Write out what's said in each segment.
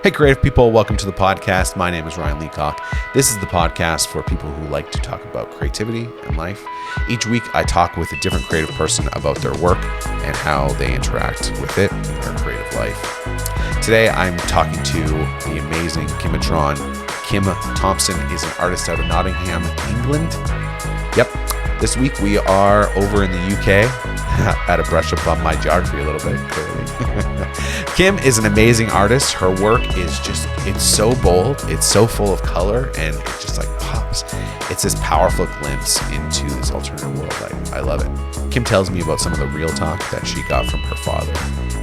Hey, creative people, welcome to the podcast. My name is Ryan Leacock. This is the podcast for people who like to talk about creativity and life. Each week, I talk with a different creative person about their work and how they interact with it in their creative life. Today, I'm talking to the amazing Kim-A-Tron. Kim Thompson is an artist out of Nottingham, England. Yep. This week, we are over in the UK. Had to brush up on my geography a little bit, clearly. Kim is an amazing artist. Her work is just, it's so bold, it's so full of color, and it just like pops. It's this powerful glimpse into this alternative world. I love it. Kim tells me about some of the real talk that she got from her father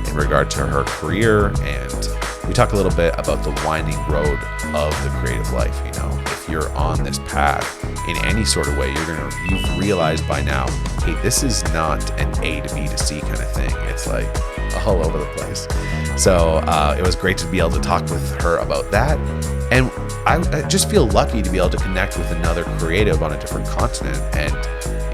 in regard to her career, and we talk a little bit about the winding road of the creative life. You know, if you're on this path in any sort of way, you've realized by now, hey, this is not an A to B to C kind of thing. It's like all over the place. So it was great to be able to talk with her about that. And I just feel lucky to be able to connect with another creative on a different continent and,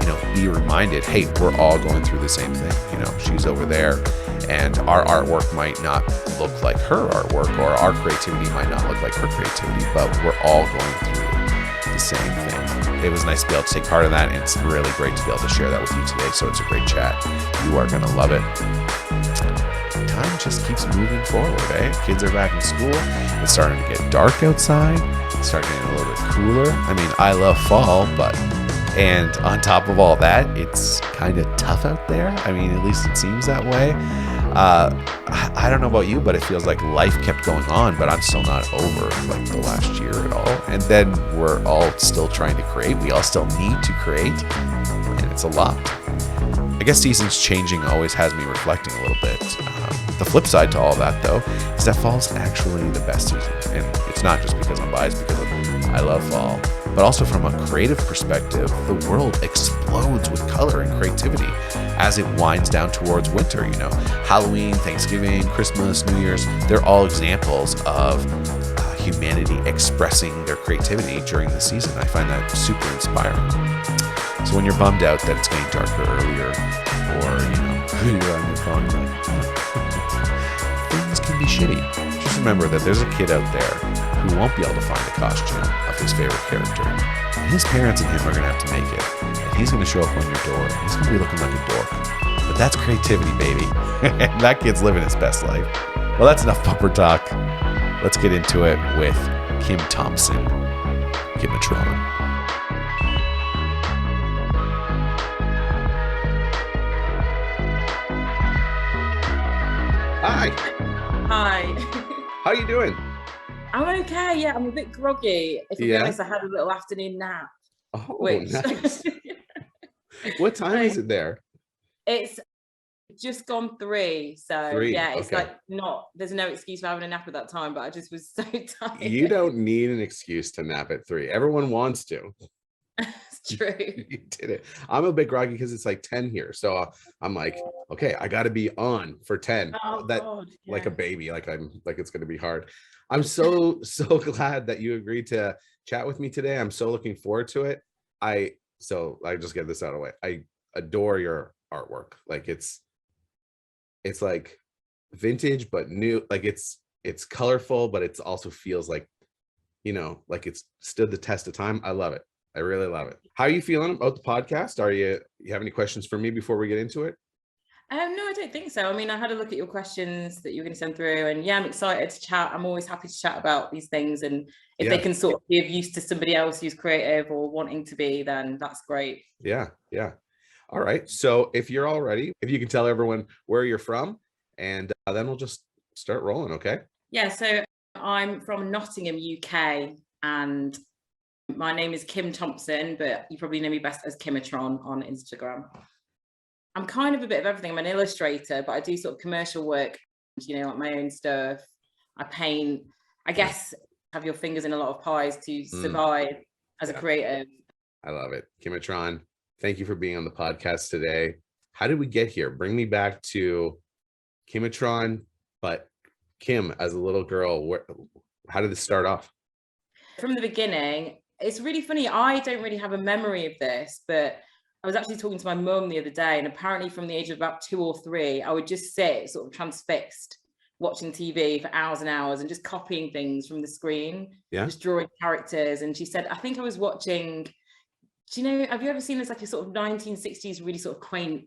you know, be reminded, hey, we're all going through the same thing. You know, she's over there and our artwork might not look like her artwork, or our creativity might not look like her creativity, but we're all going through the same thing. It was nice to be able to take part in that, and it's really great to be able to share that with you today. So it's a great chat. You are going to love it. Time just keeps moving forward, eh? Kids are back in school. It's starting to get dark outside. It's starting to get a little bit cooler. I mean, I love fall, and on top of all that, it's kind of tough out there. I mean, at least it seems that way. I don't know about you, but it feels like life kept going on, but I'm still not over like the last year at all. And then we're all still trying to create. We all still need to create, and it's a lot. I guess seasons changing always has me reflecting a little bit. The flip side to all that, though, is that fall's actually the best season. And it's not just because I'm biased, because I love fall, but also from a creative perspective, the world explodes with color and creativity as it winds down towards winter. You know, Halloween, Thanksgiving, Christmas, New Year's, they're all examples of humanity expressing their creativity during the season. I find that super inspiring. So when you're bummed out that it's getting darker earlier, or, you know, you're on your phone, you're like, things can be shitty. Just remember that there's a kid out there who won't be able to find a costume of his favorite character. And his parents and him are going to have to make it. And he's going to show up on your door, and he's going to be looking like a dork. But that's creativity, baby. And that kid's living his best life. Well, that's enough bumper talk. Let's get into it with Kim Thompson, Kim-A-Tron. Hi. Hi. How you doing? I'm okay. Yeah, I'm a bit groggy. If I'm honest, I had a little afternoon nap. Oh, nice. What time is it there? It's just gone 3. So 3. yeah, it's okay. like there's no excuse for having a nap at that time, but I just was so tired. You don't need an excuse to nap at 3. Everyone wants to. It's true. You did it. I'm a bit groggy because it's like 10 here. So I'm like, okay, I got to be on for 10. Oh, God, yeah. Like a baby, like it's going to be hard. I'm so glad that you agreed to chat with me today. I'm so looking forward to it. I just get this out of the way. I adore your artwork. Like it's like vintage but new. Like it's colorful, but it also feels like, you know, like it's stood the test of time. I love it. I really love it. How are you feeling about the podcast? You have any questions for me before we get into it? No, I don't think so. I mean, I had a look at your questions that you were going to send through, and yeah, I'm excited to chat. I'm always happy to chat about these things, and if they can sort of give use to somebody else who's creative or wanting to be, then that's great. Yeah. All right. So if you're all ready, if you can tell everyone where you're from, and then we'll just start rolling, okay? Yeah, so I'm from Nottingham, UK, and my name is Kim Thompson, but you probably know me best as Kim-A-Tron on Instagram. I'm kind of a bit of everything. I'm an illustrator, but I do sort of commercial work, you know, like my own stuff. I paint. I guess have your fingers in a lot of pies to survive as a creative. I love it. Kim-A-Tron, thank you for being on the podcast today. How did we get here? Bring me back to Kim-A-Tron, but Kim as a little girl. How did this start off? From the beginning, it's really funny. I don't really have a memory of this, but I was actually talking to my mum the other day, and apparently from the age of about 2 or 3, I would just sit sort of transfixed watching TV for hours and hours and just copying things from the screen, just drawing characters. And she said, I think I was watching, do you know, have you ever seen this like a sort of 1960s really sort of quaint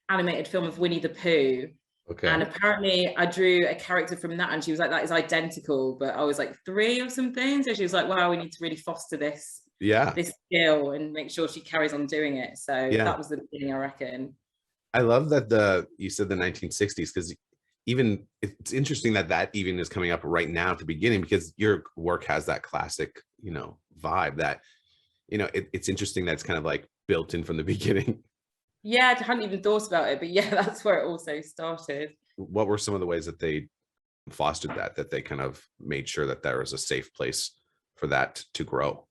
animated film of Winnie the Pooh? Okay. And apparently I drew a character from that, and she was like, that is identical, but I was like 3 or something. So she was like, wow, we need to really foster this skill and make sure she carries on doing it. So that was the beginning, I reckon. I love that you said the 1960s, because even it's interesting that even is coming up right now at the beginning, because your work has that classic, vibe that, it's interesting that it's kind of like built in from the beginning. Yeah, I hadn't even thought about it, but yeah, that's where it also started. What were some of the ways that they fostered that they kind of made sure that there was a safe place for that to grow?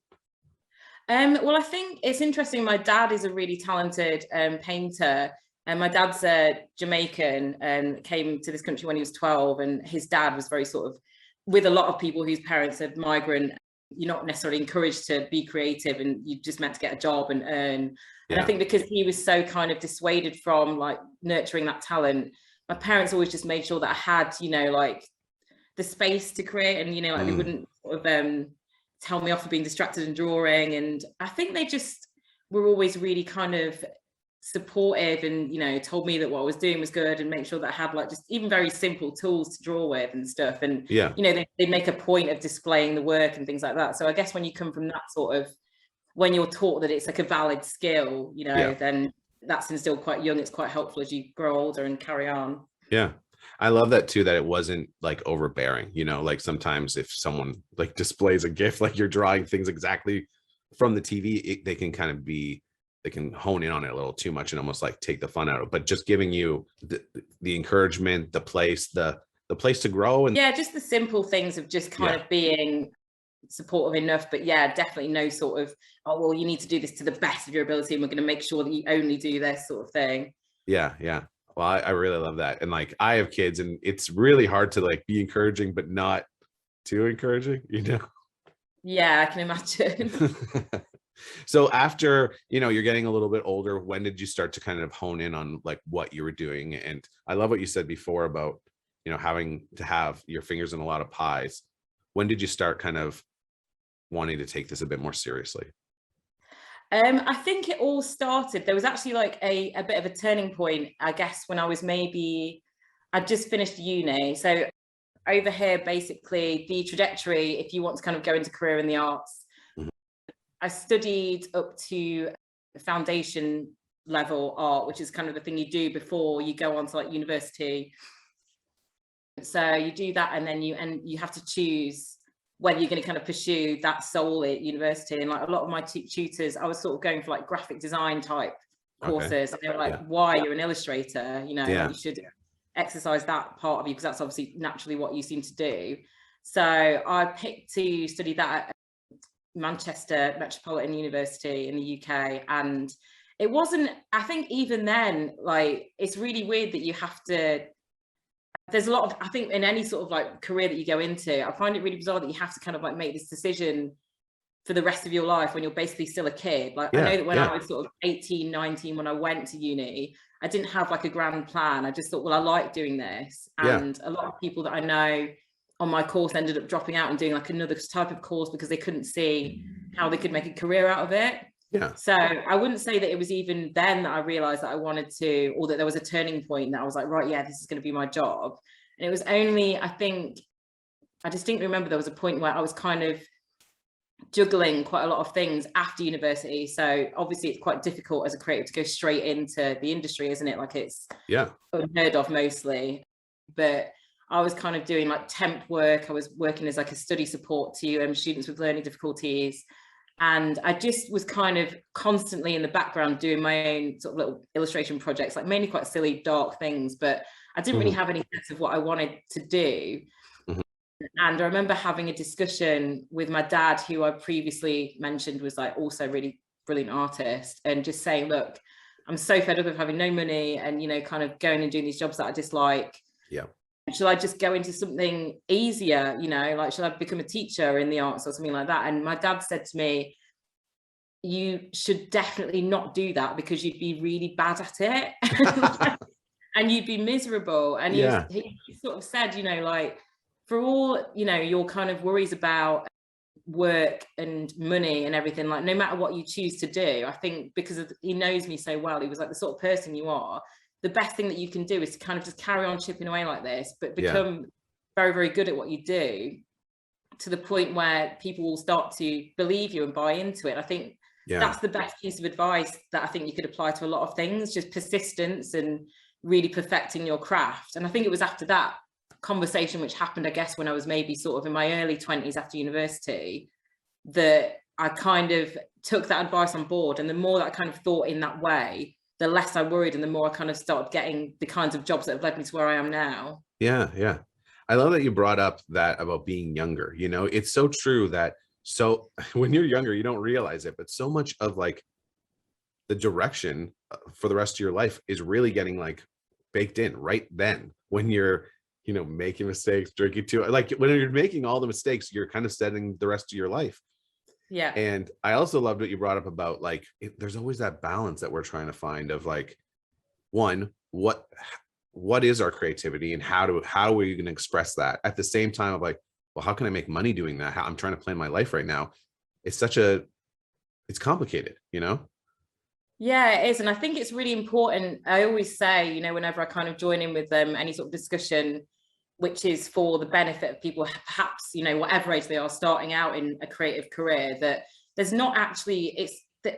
Well, I think it's interesting. My dad is a really talented painter, and my dad's Jamaican and came to this country when he was 12, and his dad was very sort of, with a lot of people whose parents are migrant, you're not necessarily encouraged to be creative, and you just meant to get a job and earn. And I think because he was so kind of dissuaded from like nurturing that talent, my parents always just made sure that I had, like the space to create, and, like they wouldn't sort of tell me off for being distracted and drawing. And I think they just were always really kind of supportive and, told me that what I was doing was good, and make sure that I had like just even very simple tools to draw with and stuff. And, they make a point of displaying the work and things like that. So I guess when you come from that sort of, when you're taught that it's like a valid skill, then that's instilled quite young. It's quite helpful as you grow older and carry on. Yeah. I love that too, that it wasn't like overbearing, like sometimes if someone like displays a gift, like you're drawing things exactly from the TV, they can kind of they can hone in on it a little too much and almost like take the fun out of it. But just giving you the encouragement, the place to grow. And just the simple things of just kind of being supportive enough. But definitely no sort of, oh, well, you need to do this to the best of your ability, and we're going to make sure that you only do this sort of thing. Yeah. Well, I really love that. And like, I have kids, and it's really hard to like be encouraging, but not too encouraging, Yeah, I can imagine. So after, you're getting a little bit older, when did you start to kind of hone in on like what you were doing? And I love what you said before about, having to have your fingers in a lot of pies. When did you start kind of wanting to take this a bit more seriously? I think it all started, there was actually like a bit of a turning point, I guess, when I was I'd just finished uni. So over here, basically the trajectory, if you want to kind of go into career in the arts, I studied up to foundation level art, which is kind of the thing you do before you go on to like university. So you do that, and then you have to choose whether you're going to kind of pursue that solely at university. And like a lot of my tutors, I was sort of going for like graphic design type courses. And they were like, why, you're an illustrator, like you should exercise that part of you, because that's obviously naturally what you seem to do. So I picked to study that at Manchester Metropolitan University in the UK. And it wasn't, I think even then, like, it's really weird that you have to, there's a lot of, I think in any sort of like career that you go into, I find it really bizarre that you have to kind of like make this decision for the rest of your life when you're basically still a kid. Like, I know that when I was sort of 18, 19, when I went to uni, I didn't have like a grand plan. I just thought, well, I like doing this. And a lot of people that I know on my course ended up dropping out and doing like another type of course because they couldn't see how they could make a career out of it. So I wouldn't say that it was even then that I realized that I wanted to, or that there was a turning point that I was like, right, this is going to be my job. And it was only, I think, I distinctly remember there was a point where I was kind of juggling quite a lot of things after university. So obviously it's quite difficult as a creative to go straight into the industry, isn't it? Like, it's unheard of mostly. But I was kind of doing like temp work. I was working as like a study support to students with learning difficulties. And I just was kind of constantly in the background doing my own sort of little illustration projects, like mainly quite silly, dark things, but I didn't really have any sense of what I wanted to do. And I remember having a discussion with my dad, who I previously mentioned was like also really brilliant artist, and just saying, look, I'm so fed up of having no money and, kind of going and doing these jobs that I dislike. Should I just go into something easier, like, should I become a teacher in the arts or something like that? And my dad said to me, you should definitely not do that because you'd be really bad at it. and you'd be miserable. And he sort of said, you know, like, for all, you know, your kind of worries about work and money and everything, like, no matter what you choose to do, I think because he knows me so well, he was like, the sort of person you are, the best thing that you can do is to kind of just carry on chipping away like this, but become very, very good at what you do, to the point where people will start to believe you and buy into it. I think that's the best piece of advice that I think you could apply to a lot of things, just persistence and really perfecting your craft. And I think it was after that conversation, which happened, I guess, when I was maybe sort of in my early 20s after university, that I kind of took that advice on board. And the more that I kind of thought in that way, the less I worried, and the more I kind of started getting the kinds of jobs that have led me to where I am now. Yeah. I love that you brought up that about being younger. You know, it's so true that when you're younger, you don't realize it, but so much of like the direction for the rest of your life is really getting like baked in right then, when you're, you know, making mistakes, drinking too, like when you're making all the mistakes, you're kind of setting the rest of your life. Yeah. And I also loved what you brought up about like, there's always that balance that we're trying to find of like, one, what is our creativity, and how are you going to express that at the same time of like, well, how can I make money doing that? I'm trying to plan my life right now. It's complicated, you know? Yeah, it is. And I think it's really important. I always say, you know, whenever I kind of join in with any sort of discussion, which is for the benefit of people, perhaps, you know, whatever age they are starting out in a creative career, that there's not actually,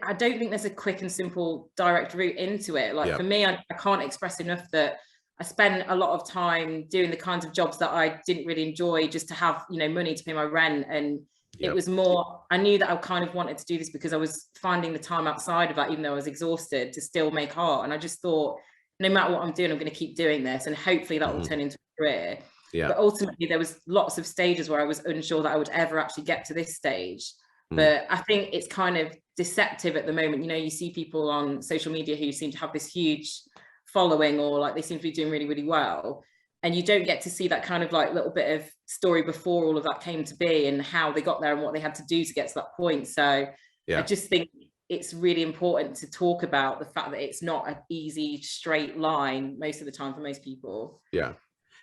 I don't think there's a quick and simple direct route into it. Like for me, I can't express enough that I spent a lot of time doing the kinds of jobs that I didn't really enjoy, just to have, you know, money to pay my rent. And it was more, I knew that I kind of wanted to do this because I was finding the time outside of that, even though I was exhausted, to still make art. And I just thought, no matter what I'm doing, I'm going to keep doing this, and hopefully that will turn into a career. But ultimately there was lots of stages where I was unsure that I would ever actually get to this stage. But I think it's kind of deceptive at the moment. You know, you see people on social media who seem to have this huge following, or like they seem to be doing really, really well, and you don't get to see that kind of like little bit of story before all of that came to be, and how they got there and what they had to do to get to that point. So I just think it's really important to talk about the fact that it's not an easy straight line most of the time for most people.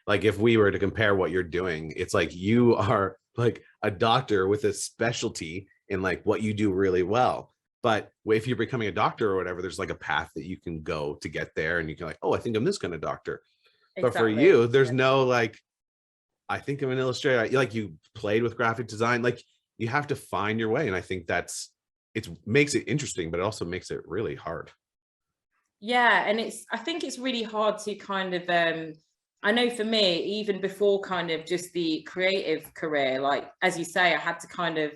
Like if we were to compare what you're doing, it's like you are like a doctor with a specialty in like what you do really well. But if you're becoming a doctor or whatever, there's like a path that you can go to get there, and you can like, oh, I think I'm this kind of doctor. But for you, there's no like, I think I'm an illustrator. Like you played with graphic design, like you have to find your way. And I think it makes it interesting, but it also makes it really hard. Yeah. And I think it's really hard to kind of, I know for me, even before kind of just the creative career, like, as you say, I had to kind of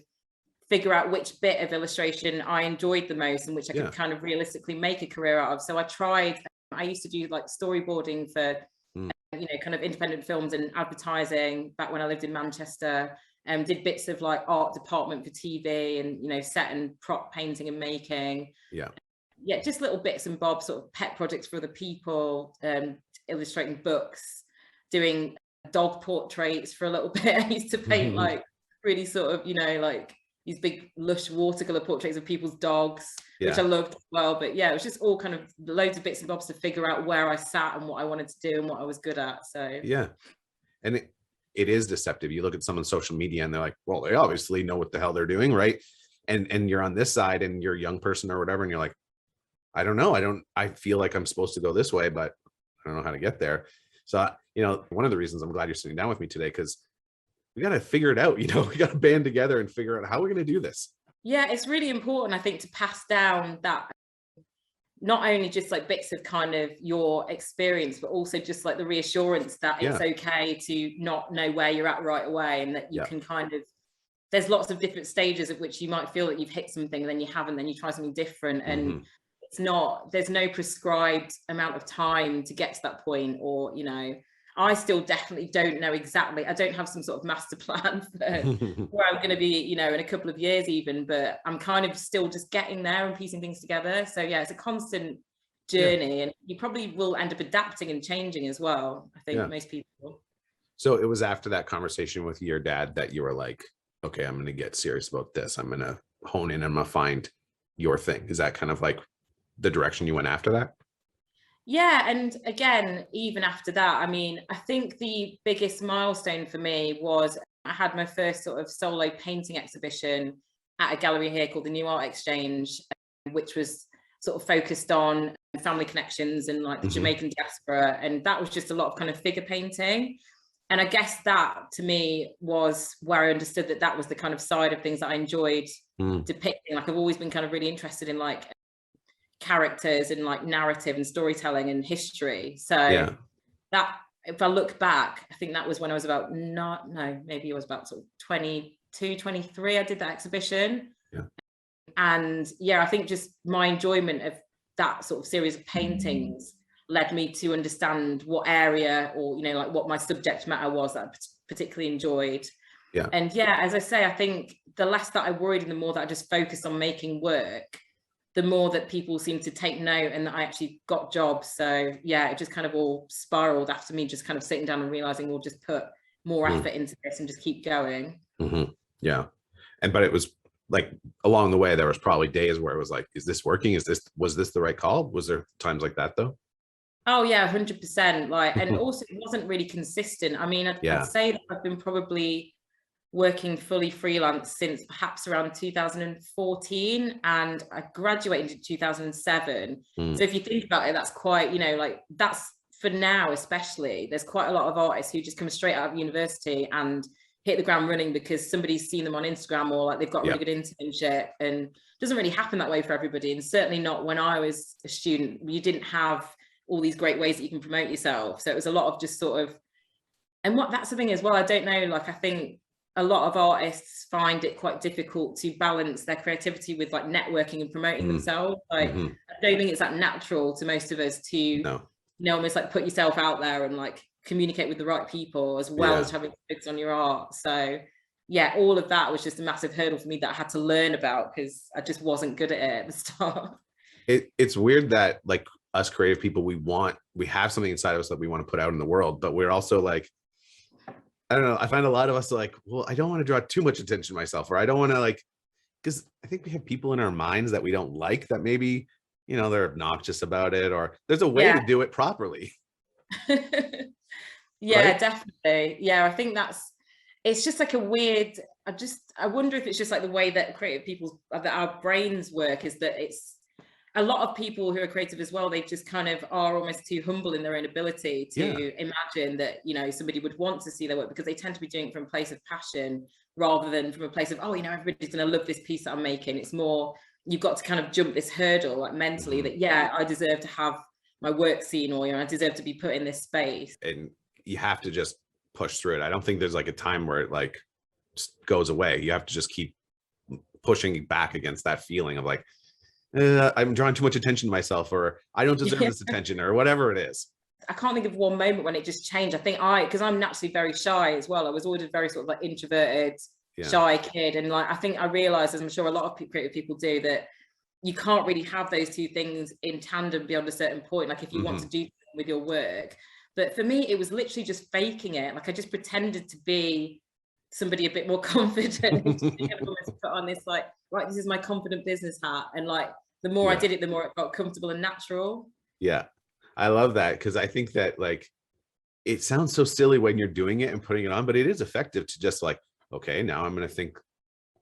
figure out which bit of illustration I enjoyed the most and which I could kind of realistically make a career out of. So I used to do like storyboarding for, you know, kind of independent films and advertising back when I lived in Manchester, and did bits of like art department for TV, and, you know, set and prop painting and making. Just little bits and bobs, sort of pet projects for other people, illustrating books, doing dog portraits for a little bit. I used to paint like really sort of, you know, like these big lush watercolor portraits of people's dogs, which I loved as well. But yeah, it was just all kind of loads of bits and bobs to figure out where I sat and what I wanted to do and what I was good at. So and it is deceptive. You look at someone's social media and they're like, well, they obviously know what the hell they're doing, right? And you're on this side and you're a young person or whatever, and you're like, I don't know, I feel like I'm supposed to go this way, but I don't know how to get there. So, you know, one of the reasons I'm glad you're sitting down with me today, because we got to figure it out. You know, we got to band together and figure out how we're going to do this. Yeah, it's really important, I think, to pass down that, not only just like bits of kind of your experience, but also just like the reassurance that it's okay to not know where you're at right away, and that you can kind of, there's lots of different stages at which you might feel that you've hit something, and then you haven't, then you try something different. And there's no prescribed amount of time to get to that point. Or, you know, I still definitely don't know exactly. I don't have some sort of master plan for where I'm going to be, you know, in a couple of years even, but I'm kind of still just getting there and piecing things together. So yeah, it's a constant journey, and you probably will end up adapting and changing as well. I think most people. So it was after that conversation with your dad that you were like, okay, I'm going to get serious about this. I'm going to hone in. I'm going to find your thing. Is that kind of like the direction you went after that? Yeah, and again, even after that, I mean, I think the biggest milestone for me was I had my first sort of solo painting exhibition at a gallery here called the New Art Exchange, which was sort of focused on family connections and like the Hmm. Jamaican diaspora. And that was just a lot of kind of figure painting. And I guess that to me was where I understood that that was the kind of side of things that I enjoyed Mm. depicting. Like I've always been kind of really interested in like characters and like narrative and storytelling and history. So Yeah. that, if I look back, I think that was when I was about maybe it was about sort of 22, 23. I did that exhibition. Yeah. And yeah, I think just my enjoyment of that sort of series of paintings led me to understand what area, or, you know, like what my subject matter was that I particularly enjoyed. Yeah. And yeah, as I say, I think the less that I worried and the more that I just focused on making work, the more that people seemed to take note and that I actually got jobs. So yeah, it just kind of all spiraled after me just kind of sitting down and realizing we'll just put more effort into this and just keep going. Mm-hmm. Yeah. But it was like along the way, there was probably days where it was like, is this working? Was this the right call? Was there times like that though? Oh yeah, 100%. Like, and also it wasn't really consistent. I mean, I'd Yeah. say that I've been probably working fully freelance since perhaps around 2014, and I graduated in 2007. Mm. So if you think about it, that's quite, you know, like that's for now, especially, there's quite a lot of artists who just come straight out of university and hit the ground running because somebody's seen them on Instagram, or like they've got a really good internship, and it doesn't really happen that way for everybody. And certainly not when I was a student. You didn't have all these great ways that you can promote yourself. So it was a lot of just sort of, and what that's the thing as well, I don't know, like I think a lot of artists find it quite difficult to balance their creativity with like networking and promoting themselves. Like I don't think it's that natural to most of us to, you know, almost like put yourself out there and like communicate with the right people as well as having to focus on your art. So yeah, all of that was just a massive hurdle for me that I had to learn about because I just wasn't good at it at the start. It's weird that like us creative people, we have something inside of us that we want to put out in the world, but we're also like, I don't know, I find a lot of us are like, well, I don't want to draw too much attention to myself, or I don't want to like, because I think we have people in our minds that we don't like, that maybe, you know, they're obnoxious about it, or there's a way to do it properly. Yeah, right? definitely. Yeah, I think it's just like a weird, I wonder if it's just like the way that creative people, that our brains work, is that it's a lot of people who are creative as well, they just kind of are almost too humble in their own ability to imagine that, you know, somebody would want to see their work, because they tend to be doing it from a place of passion rather than from a place of, oh, you know, everybody's going to love this piece that I'm making. It's more, you've got to kind of jump this hurdle like mentally that, yeah, I deserve to have my work seen, or, you know, I deserve to be put in this space. And you have to just push through it. I don't think there's like a time where it like just goes away. You have to just keep pushing back against that feeling of like, I'm drawing too much attention to myself, or I don't deserve this attention, or whatever it is. I can't think of one moment when it just changed. I think because I'm naturally very shy as well. I was always a very sort of like introverted, shy kid. And like, I think I realized, as I'm sure a lot of creative people do, that you can't really have those two things in tandem beyond a certain point. Like if you want to do something with your work. But for me, it was literally just faking it. Like I just pretended to be somebody a bit more confident and just put on this like, right, this is my confident business hat. And like, the more I did it, the more it felt comfortable and natural. Yeah, I love that, because I think that like, it sounds so silly when you're doing it and putting it on, but it is effective to just like, okay, now I'm going to think,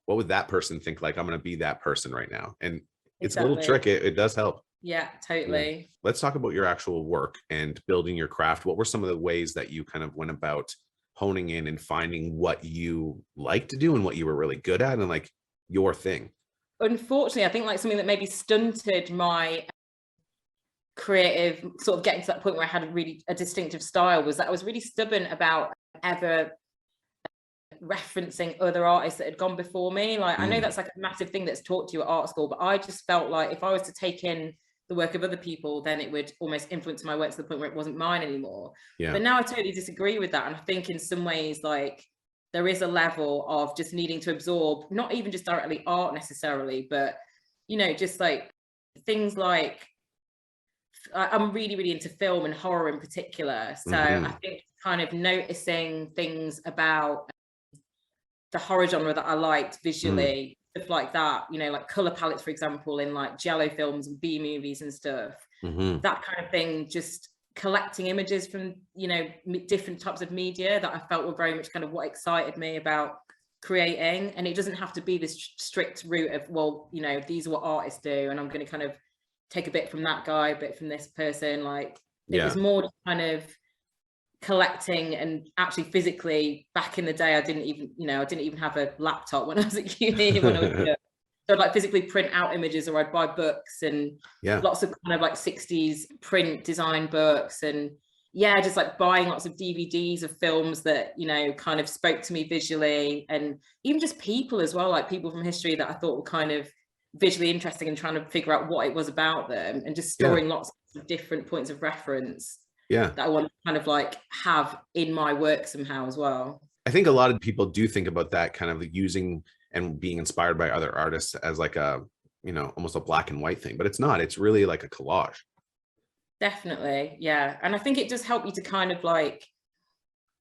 what would that person think? Like, I'm going to be that person right now. And it's a little trick. It does help. Yeah, totally. Yeah. Let's talk about your actual work and building your craft. What were some of the ways that you kind of went about honing in and finding what you like to do and what you were really good at and like your thing? Unfortunately, I think like something that maybe stunted my creative sort of getting to that point where I had a distinctive style was that I was really stubborn about ever referencing other artists that had gone before me. Like I know that's like a massive thing that's taught to you at art school, but I just felt like if I was to take in the work of other people, then it would almost influence my work to the point where it wasn't mine anymore. But now I totally disagree with that. And I think in some ways, like there is a level of just needing to absorb, not even just directly art necessarily, but, you know, just like things like, I'm really, really into film and horror in particular. So I think kind of noticing things about the horror genre that I liked visually, stuff like that, you know, like color palettes, for example, in like giallo films and B movies and stuff. that kind of thing, just collecting images from, you know, different types of media that I felt were very much kind of what excited me about creating. And it doesn't have to be this strict route of, well, you know, these are what artists do, and I'm going to kind of take a bit from that guy, a bit from this person. Like, it was more just kind of collecting, and actually physically, back in the day, I didn't even have a laptop when I was at uni. When I was young. So I'd like physically print out images, or I'd buy books, and lots of kind of like 60s print design books, and just like buying lots of DVDs of films that, you know, kind of spoke to me visually, and even just people as well, like people from history that I thought were kind of visually interesting, and trying to figure out what it was about them, and just storing lots of different points of reference that I want to kind of like have in my work somehow as well. I think a lot of people do think about that, kind of using and being inspired by other artists as like a, you know, almost a black and white thing, but it's not. It's really like a collage. Definitely, yeah. And I think it does help you to kind of like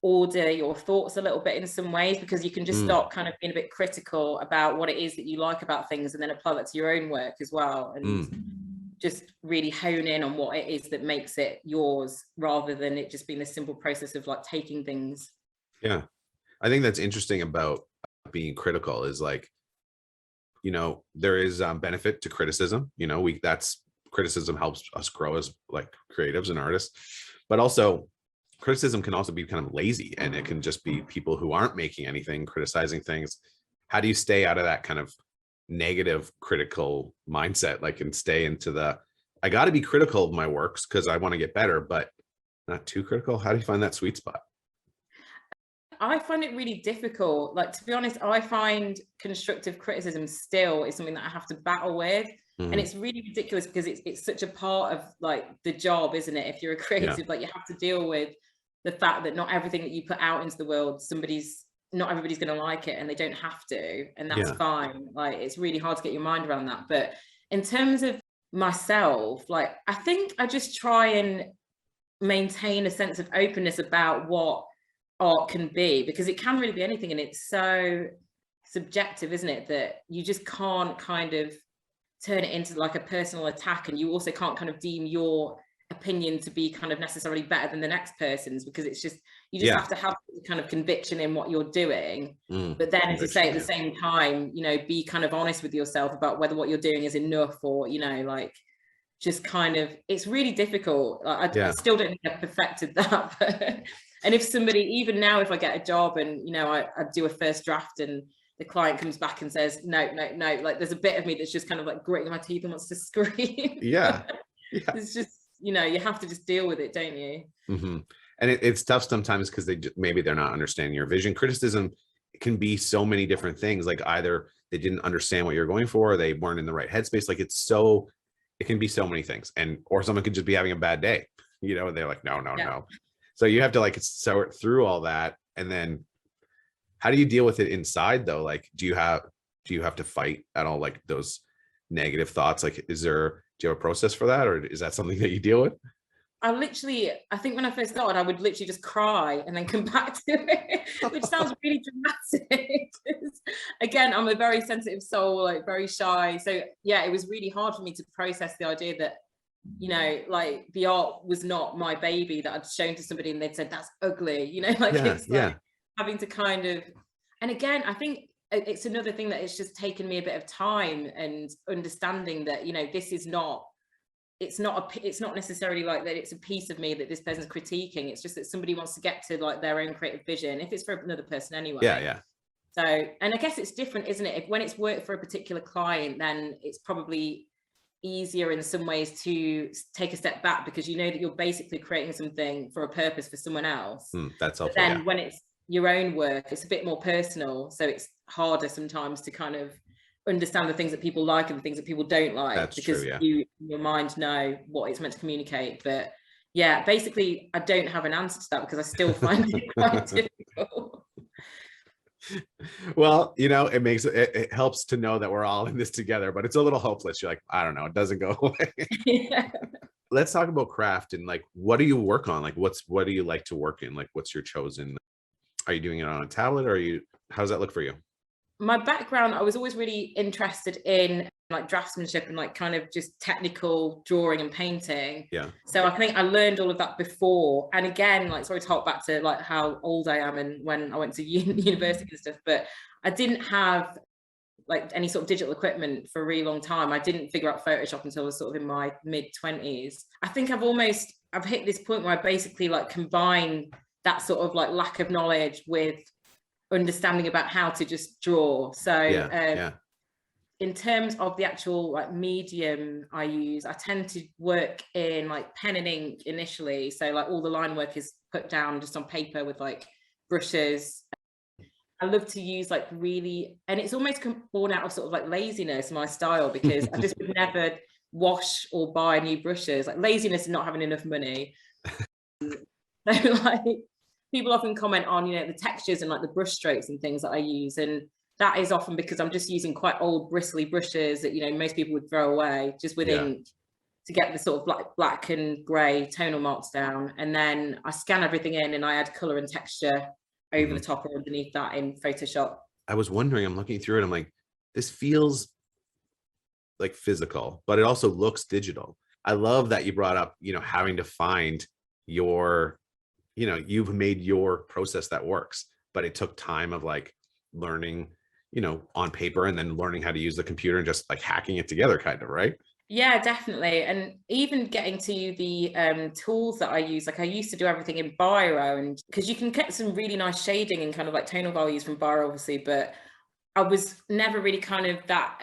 order your thoughts a little bit in some ways, because you can just start kind of being a bit critical about what it is that you like about things, and then apply that to your own work as well, and just really hone in on what it is that makes it yours, rather than it just being a simple process of like taking things. Yeah, I think that's interesting about being critical, is like, you know, there is benefit to criticism. You know, criticism helps us grow as like creatives and artists, but also criticism can also be kind of lazy, and it can just be people who aren't making anything criticizing things. How do you stay out of that kind of negative critical mindset, like, and stay into the, I got to be critical of my works because I want to get better, but not too critical? How do you find that sweet spot? I find it really difficult. Like, to be honest, I find constructive criticism still is something that I have to battle with. And it's really ridiculous, because it's such a part of like the job, isn't it? If you're a creative, like, you have to deal with the fact that not everything that you put out into the world, not everybody's going to like it, and they don't have to, and that's fine. Like, it's really hard to get your mind around that. But in terms of myself, like, I think I just try and maintain a sense of openness about what art can be, because it can really be anything, and it's so subjective, isn't it, that you just can't kind of turn it into like a personal attack, and you also can't kind of deem your opinion to be kind of necessarily better than the next person's, because it's just, you just have to have kind of conviction in what you're doing, but then, as you say, at the same time, you know, be kind of honest with yourself about whether what you're doing is enough, or, you know, like, just kind of, it's really difficult. Like, I still don't think I've perfected that, but and if somebody, even now, if I get a job and, you know, I do a first draft and the client comes back and says, no, like, there's a bit of me that's just kind of like gritting my teeth and wants to scream. It's just, you know, you have to just deal with it, don't you? And it's tough sometimes, because maybe they're not understanding your vision. Criticism can be so many different things. Like, either they didn't understand what you're going for, or they weren't in the right headspace. Like, it can be so many things. Or someone could just be having a bad day, you know, and they're like, no. So you have to like sort through all that. And then how do you deal with it inside though? Like, do you have to fight at all, like, those negative thoughts? Like, do you have a process for that, or is that something that you deal with? I think when I first started, I would literally just cry and then come back to it, which sounds really dramatic. Again, I'm a very sensitive soul, like, very shy. So yeah, it was really hard for me to process the idea that, you know, like, the art was not my baby that I'd shown to somebody and they'd said, that's ugly, you know, like, it's like having to kind of, and again, I think it's another thing that it's just taken me a bit of time and understanding that, you know, this is not, it's not necessarily like that it's a piece of me that this person's critiquing. It's just that somebody wants to get to like their own creative vision, if it's for another person anyway. So, and I guess it's different, isn't it? When it's work for a particular client, then it's probably easier in some ways to take a step back, because you know that you're basically creating something for a purpose for someone else. That's helpful. But then when it's your own work, it's a bit more personal, so it's harder sometimes to kind of understand the things that people like and the things that people don't like. That's because true, you in your mind know what it's meant to communicate. But yeah, basically I don't have an answer to that, because I still find it quite difficult. Well, you know, it helps to know that we're all in this together, but it's a little hopeless. You're like, I don't know, it doesn't go away. Let's talk about craft, and like, what do you work on? Like, what do you like to work in? Like, what's your chosen, are you doing it on a tablet, or how does that look for you? My background, I was always really interested in like draftsmanship and like kind of just technical drawing and painting. Yeah. So I think I learned all of that before. And again, like, sorry to talk back to like how old I am and when I went to university and stuff, but I didn't have like any sort of digital equipment for a really long time. I didn't figure out Photoshop until I was sort of in my mid-20s. I think I've hit this point where I basically like combine that sort of like lack of knowledge with understanding about how to just draw. So in terms of the actual like medium I use, I tend to work in like pen and ink initially. So like all the line work is put down just on paper with like brushes. I love to use like really, and it's almost born out of sort of like laziness, my style, because I just would never wash or buy new brushes. Like laziness and not having enough money. So like people often comment on, you know, the textures and like the brush strokes and things that I use. And that is often because I'm just using quite old bristly brushes that, you know, most people would throw away just with ink to get the sort of black and grey tonal marks down. And then I scan everything in and I add colour and texture over the top or underneath that in Photoshop. I was wondering, I'm looking through it, I'm like, this feels like physical, but it also looks digital. I love that you brought up, you know, having to find your, you know, you've made your process that works, but it took time of like learning, you know, on paper and then learning how to use the computer and just like hacking it together kind of, right? Yeah, definitely. And even getting to the tools that I use, like I used to do everything in Biro, and because you can get some really nice shading and kind of like tonal values from Biro, obviously, but I was never really kind of that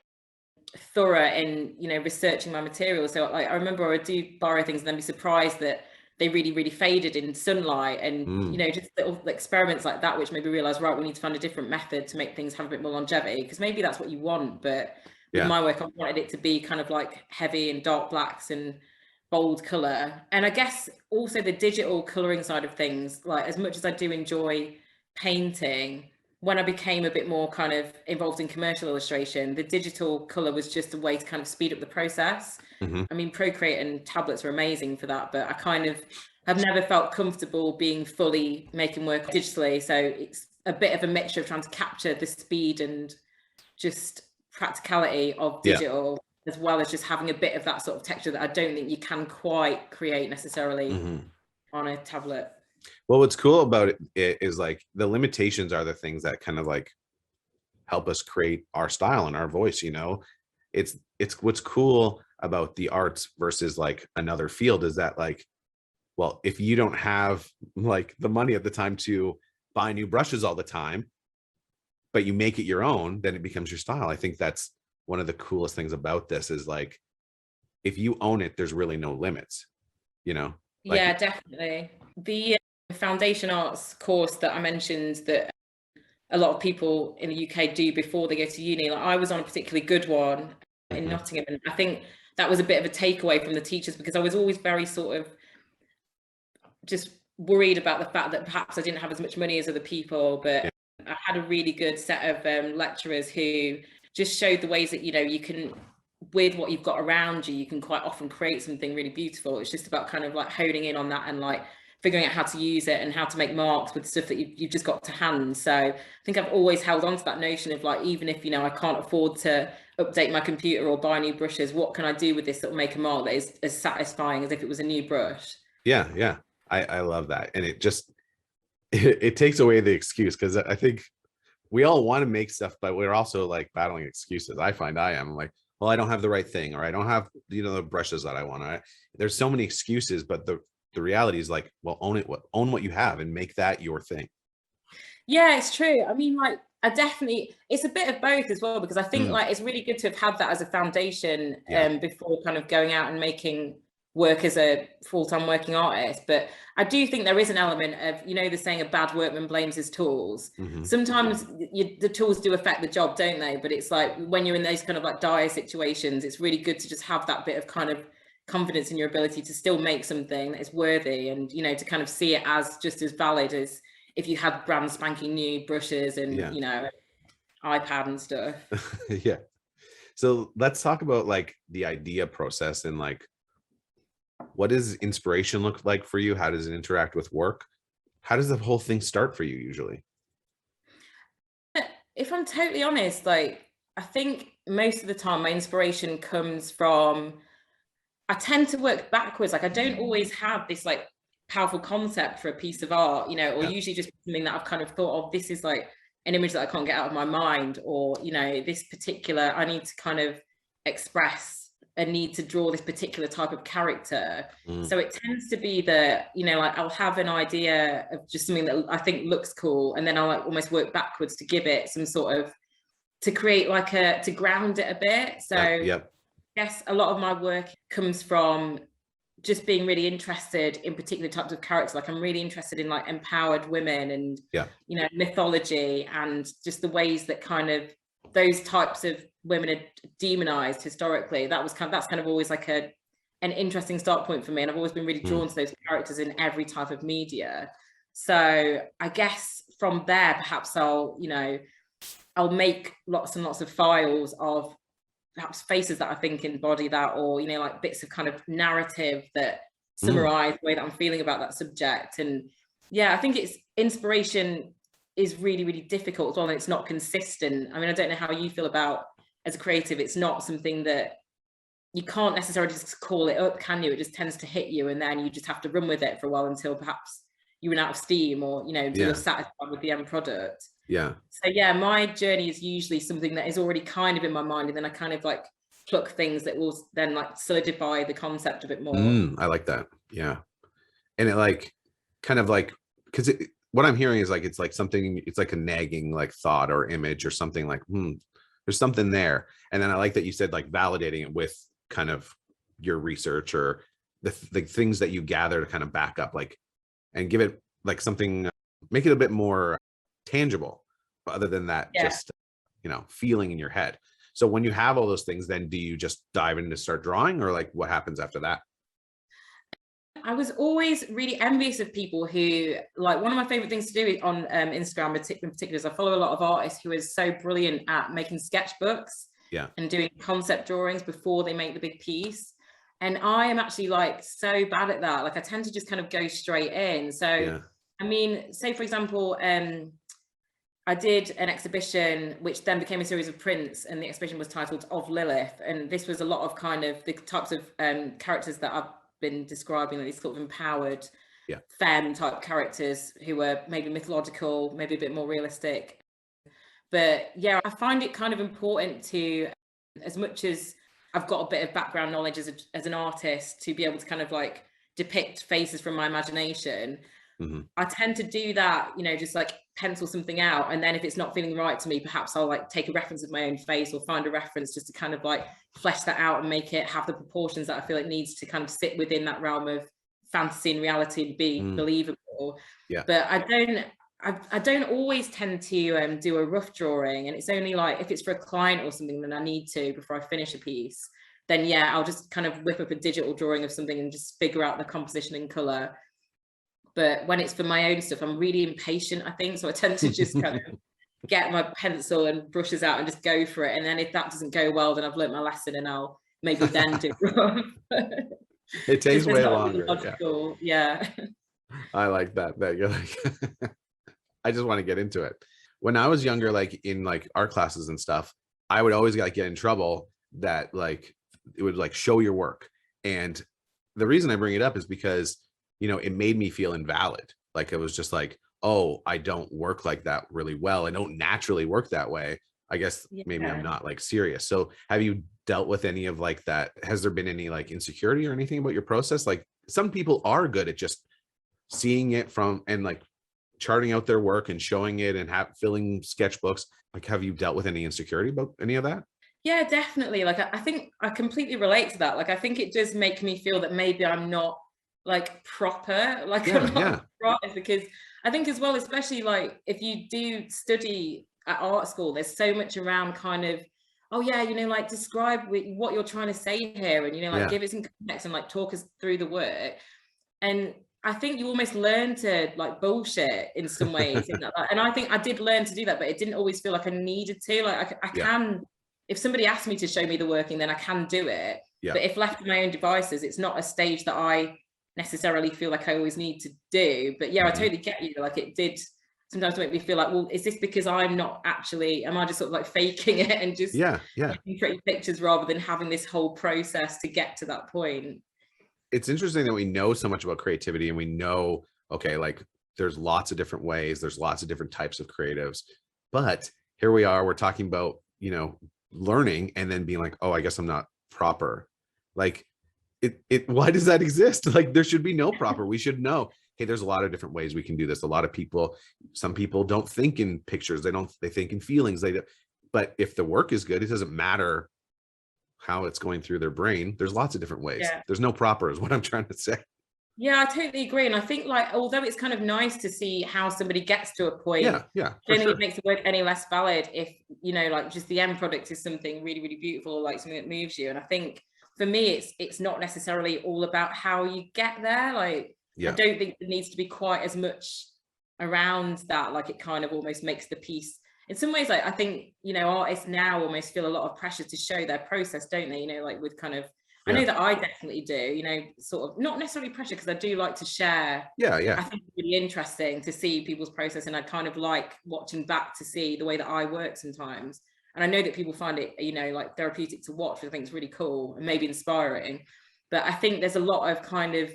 thorough in, you know, researching my material. So like, I remember I would do Biro things and then be surprised that they really, really faded in sunlight, and you know, just little experiments like that, which made me realize, right, we need to find a different method to make things have a bit more longevity, because maybe that's what you want, but with my work, I wanted it to be kind of like heavy and dark blacks and bold color. And I guess also the digital coloring side of things, like as much as I do enjoy painting, when I became a bit more kind of involved in commercial illustration, the digital color was just a way to kind of speed up the process. I mean, Procreate and tablets are amazing for that, but I kind of have never felt comfortable being fully making work digitally. So it's a bit of a mixture of trying to capture the speed and just practicality of digital, as well as just having a bit of that sort of texture that I don't think you can quite create necessarily on a tablet. Well, what's cool about it is like the limitations are the things that kind of like help us create our style and our voice, you know. It's what's cool about the arts versus like another field is that like, well, if you don't have like the money at the time to buy new brushes all the time, but you make it your own, then it becomes your style. I think that's one of the coolest things about this is like, if you own it, there's really no limits, you know? Like, yeah, definitely. The foundation arts course that I mentioned that a lot of people in the UK do before they go to uni, like I was on a particularly good one in Nottingham, and I think that was a bit of a takeaway from the teachers, because I was always very sort of just worried about the fact that perhaps I didn't have as much money as other people, but I had a really good set of lecturers who just showed the ways that, you know, you can, with what you've got around you, you can quite often create something really beautiful. It's just about kind of like honing in on that and like figuring out how to use it and how to make marks with stuff that you've just got to hand. So I think I've always held on to that notion of like, even if, you know, I can't afford to update my computer or buy new brushes, what can I do with this that will make a mark that is as satisfying as if it was a new brush? yeah, I love that. And it just, it takes away the excuse, because I think we all want to make stuff, but we're also like battling excuses. I find I am like, well, I don't have the right thing, or I don't have, you know, the brushes that I want. There's so many excuses, but the reality is like, well, own what you have and make that your thing. Yeah, it's true. I mean, like, it's a bit of both as well, because I think like it's really good to have had that as a foundation before kind of going out and making work as a full-time working artist. But I do think there is an element of, you know, the saying, a bad workman blames his tools. Sometimes the tools do affect the job, don't they? But it's like when you're in those kind of like dire situations, it's really good to just have that bit of kind of confidence in your ability to still make something that is worthy, and, you know, to kind of see it as just as valid as if you had brand spanking new brushes and you know, iPad and stuff. Yeah. So let's talk about like the idea process, and like, what does inspiration look like for you? How does it interact with work? How does the whole thing start for you usually? If I'm totally honest, like, I think most of the time my inspiration comes from, I tend to work backwards. Like I don't always have this like powerful concept for a piece of art, you know, or usually just something that I've kind of thought of, this is like an image that I can't get out of my mind, or, you know, this particular, I need to kind of express a need to draw this particular type of character. So it tends to be that, you know, like I'll have an idea of just something that I think looks cool, and then I'll like almost work backwards to give it some sort of, to create like to ground it a bit. So I guess a lot of my work comes from just being really interested in particular types of characters. Like I'm really interested in like empowered women and, you know, mythology, and just the ways that kind of those types of women are demonized historically. That's kind of always like an interesting start point for me. And I've always been really drawn to those characters in every type of media. So I guess from there, perhaps I'll make lots and lots of files of perhaps faces that I think embody that, or, you know, like bits of kind of narrative that summarize the way that I'm feeling about that subject. And yeah, I think it's inspiration is really, really difficult as well, and it's not consistent. I mean, I don't know how you feel about, as a creative, it's not something that you can't necessarily just call it up, can you? It just tends to hit you, and then you just have to run with it for a while until perhaps you run out of steam, or, you know, until you're satisfied with the end product. So yeah, my journey is usually something that is already kind of in my mind, and then I kind of like pluck things that will then like solidify the concept a bit more. I like that. Yeah. And it like kind of like, because what I'm hearing is like, it's like something, it's like a nagging like thought or image or something like, there's something there. And then I like that you said like validating it with kind of your research or the things that you gather to kind of back up, like, and give it like something, make it a bit more tangible, other than that, just, you know, feeling in your head. So when you have all those things, then do you just dive in to start drawing, or like what happens after that? I was always really envious of people who, like, one of my favorite things to do on Instagram in particular is I follow a lot of artists who are so brilliant at making sketchbooks and doing concept drawings before they make the big piece. And I am actually like so bad at that. Like I tend to just kind of go straight in. So I mean, say for example, I did an exhibition which then became a series of prints, and the exhibition was titled Of Lilith. And this was a lot of kind of the types of characters that I've been describing, like these sort of empowered femme type characters who were maybe mythological, maybe a bit more realistic. But yeah, I find it kind of important to, as much as I've got a bit of background knowledge as an artist, to be able to kind of like depict faces from my imagination. I tend to do that, you know, just like pencil something out, and then if it's not feeling right to me, perhaps I'll like take a reference of my own face or find a reference just to kind of like flesh that out and make it have the proportions that I feel it needs to kind of sit within that realm of fantasy and reality and be believable. But I don't always tend to do a rough drawing, and it's only like if it's for a client or something, then I need to, before I finish a piece, then yeah, I'll just kind of whip up a digital drawing of something and just figure out the composition and color. But when it's for my own stuff, I'm really impatient, I think. So I tend to just kind of get my pencil and brushes out and just go for it. And then if that doesn't go well, then I've learned my lesson, and I'll maybe then do it. It takes way longer. I like that you're like, I just want to get into it. When I was younger, like in like art classes and stuff, I would always like get in trouble that like it would like show your work. And the reason I bring it up is because, you know, it made me feel invalid. Like it was just like, oh, I don't work like that really well. I don't naturally work that way. I guess maybe I'm not like serious. So have you dealt with any of like that? Has there been any like insecurity or anything about your process? Like some people are good at just seeing it from and like charting out their work and showing it and filling sketchbooks. Like, have you dealt with any insecurity about any of that? Yeah, definitely. Like, I think I completely relate to that. Like, I think it does make me feel that maybe I'm not like proper, like I'm not artist, because I think as well, especially like if you do study at art school, there's so much around kind of, oh yeah, you know, like describe what you're trying to say here, and you know, like give it some context and like talk us through the work. And I think you almost learn to like bullshit in some ways. And I think I did learn to do that, but it didn't always feel like I needed to. Like I can, if somebody asked me to show me the working, then I can do it. But if left to my own devices, it's not a stage that I necessarily feel like I always need to do. But yeah, I totally get you. Like it did, sometimes make me feel like, well, is this because I'm not actually, am I just sort of like faking it and just taking pretty pictures rather than having this whole process to get to that point? It's interesting that we know so much about creativity, and we know, okay, like there's lots of different ways, there's lots of different types of creatives, but here we are, we're talking about, you know, learning and then being like, oh, I guess I'm not proper. Like why does that exist? Like there should be no proper. We should know, hey, there's a lot of different ways we can do this. A lot of people, some people don't think in pictures, they think in feelings. But if the work is good, it doesn't matter how it's going through their brain. There's lots of different ways. There's no proper is what I'm trying to say. Yeah, I totally agree. And I think, like, although it's kind of nice to see how somebody gets to a point, I don't think it makes the work any less valid if, you know, like just the end product is something really, really beautiful, or like something that moves you. And I think for me, it's not necessarily all about how you get there. Like, I don't think there needs to be quite as much around that. Like, it kind of almost makes the piece. In some ways, like, I think, you know, artists now almost feel a lot of pressure to show their process, don't they? You know, like with kind of, I know that I definitely do, you know, sort of not necessarily pressure, because I do like to share. I think it's really interesting to see people's process, and I kind of like watching back to see the way that I work sometimes. And I know that people find it, you know, like therapeutic to watch, which I think is really cool and maybe inspiring. But I think there's a lot of kind of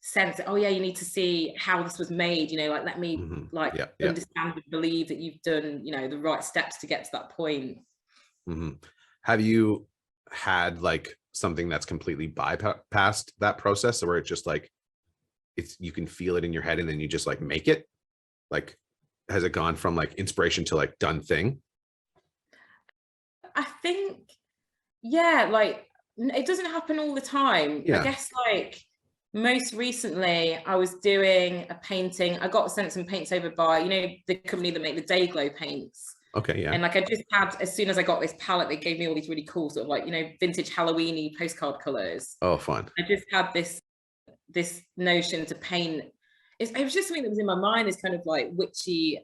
sense that, oh yeah, you need to see how this was made, you know, like let me understand and believe that you've done, you know, the right steps to get to that point. Have you had like something that's completely bypassed that process, where it's just like you can feel it in your head and then you just like make it? Like, has it gone from like inspiration to like done thing? I think, like it doesn't happen all the time. I guess like most recently I was doing a painting. I got sent some paints over by, you know, the company that make the Day Glow paints. And like I just had, as soon as I got this palette, they gave me all these really cool sort of like, you know, vintage Halloween-y postcard colors. Oh, fun. I just had this notion to paint. It was just something that was in my mind, this kind of like witchy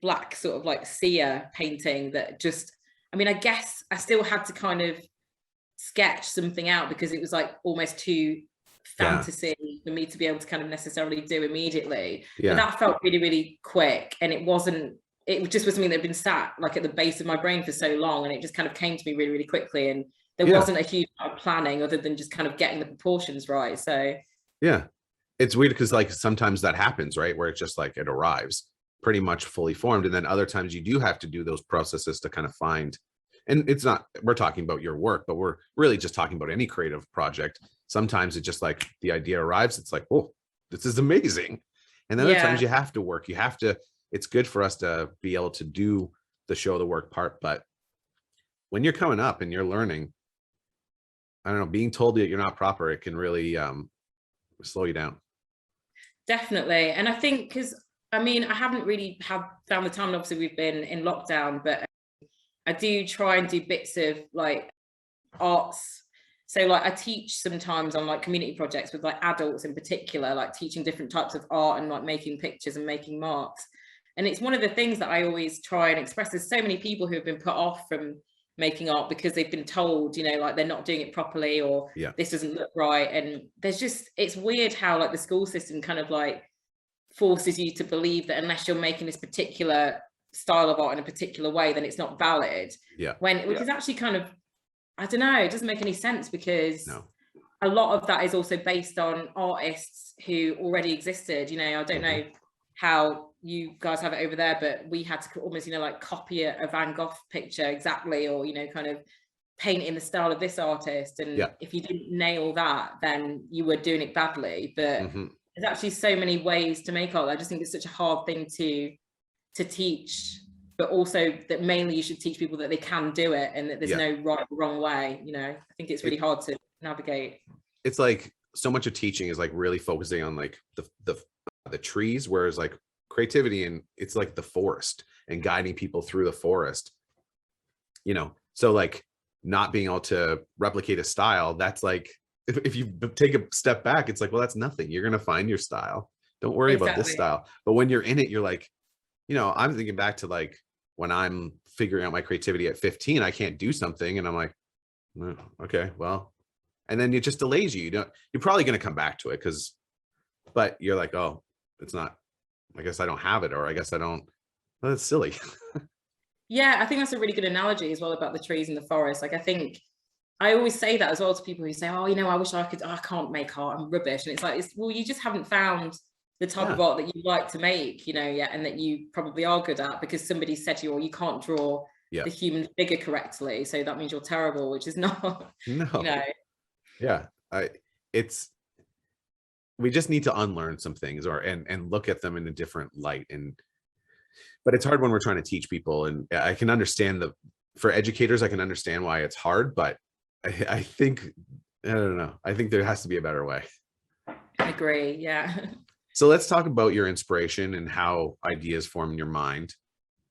black sort of like seer painting that just, I mean, I guess I still had to kind of sketch something out because it was like almost too fantasy for me to be able to kind of necessarily do immediately. But that felt really, really quick, and it just was something that had been sat like at the base of my brain for so long, and it just kind of came to me really, really quickly. And there wasn't a huge amount of planning other than just kind of getting the proportions right. So it's weird because like sometimes that happens, right, where it's just like it arrives pretty much fully formed, and then other times you do have to do those processes to kind of find. And it's not, we're talking about your work, but we're really just talking about any creative project. Sometimes it's just like the idea arrives, it's like, oh, this is amazing. And then other times you have to work, it's good for us to be able to do the show the work part. But when you're coming up and you're learning, I don't know, being told that you're not proper, it can really slow you down. Definitely. And I think, because I mean, I haven't really found the time, and obviously we've been in lockdown, but I do try and do bits of like arts. So like I teach sometimes on like community projects with like adults in particular, like teaching different types of art and like making pictures and making marks. And it's one of the things that I always try and express. There's so many people who have been put off from making art because they've been told, you know, like they're not doing it properly, or this doesn't look right. And it's weird how like the school system kind of like forces you to believe that unless you're making this particular style of art in a particular way, then it's not valid. Which is actually kind of, I don't know, it doesn't make any sense, because a lot of that is also based on artists who already existed. You know, I don't know how you guys have it over there, but we had to almost, you know, like copy a Van Gogh picture exactly, or, you know, kind of paint in the style of this artist. And if you didn't nail that, then you were doing it badly. But there's actually so many ways to make art. I just think it's such a hard thing to teach, but also that mainly you should teach people that they can do it, and that there's no right or wrong way. You know, I think it's really hard to navigate. It's like so much of teaching is like really focusing on like the trees, whereas like creativity, and it's like the forest and guiding people through the forest, you know. So like not being able to replicate a style, that's like, if you take a step back, it's like, well, that's nothing. You're going to find your style. Don't worry about this style. But when you're in it, you're like, you know, I'm thinking back to like when I'm figuring out my creativity at 15, I can't do something, and I'm like, oh, okay, well, and then it just delays you. You're probably going to come back to it, but you're like, oh, it's not I guess I don't have it, or I guess I don't. Well, that's silly. Yeah, I think that's a really good analogy as well about the trees in the forest. Like, I think I always say that as well to people who say, oh, I wish I could, I can't make art, I'm rubbish. And it's like, well, you just haven't found the type of art that you like to make, yet, and that you probably are good at, because somebody said to you, you can't draw the human figure correctly, so that means you're terrible, which is not, no. Yeah. We just need to unlearn some things, and look at them in a different light. But it's hard when we're trying to teach people. And I can understand for educators, I can understand why it's hard, but I think, I don't know. I think there has to be a better way. I agree. Yeah. So let's talk about your inspiration and how ideas form in your mind.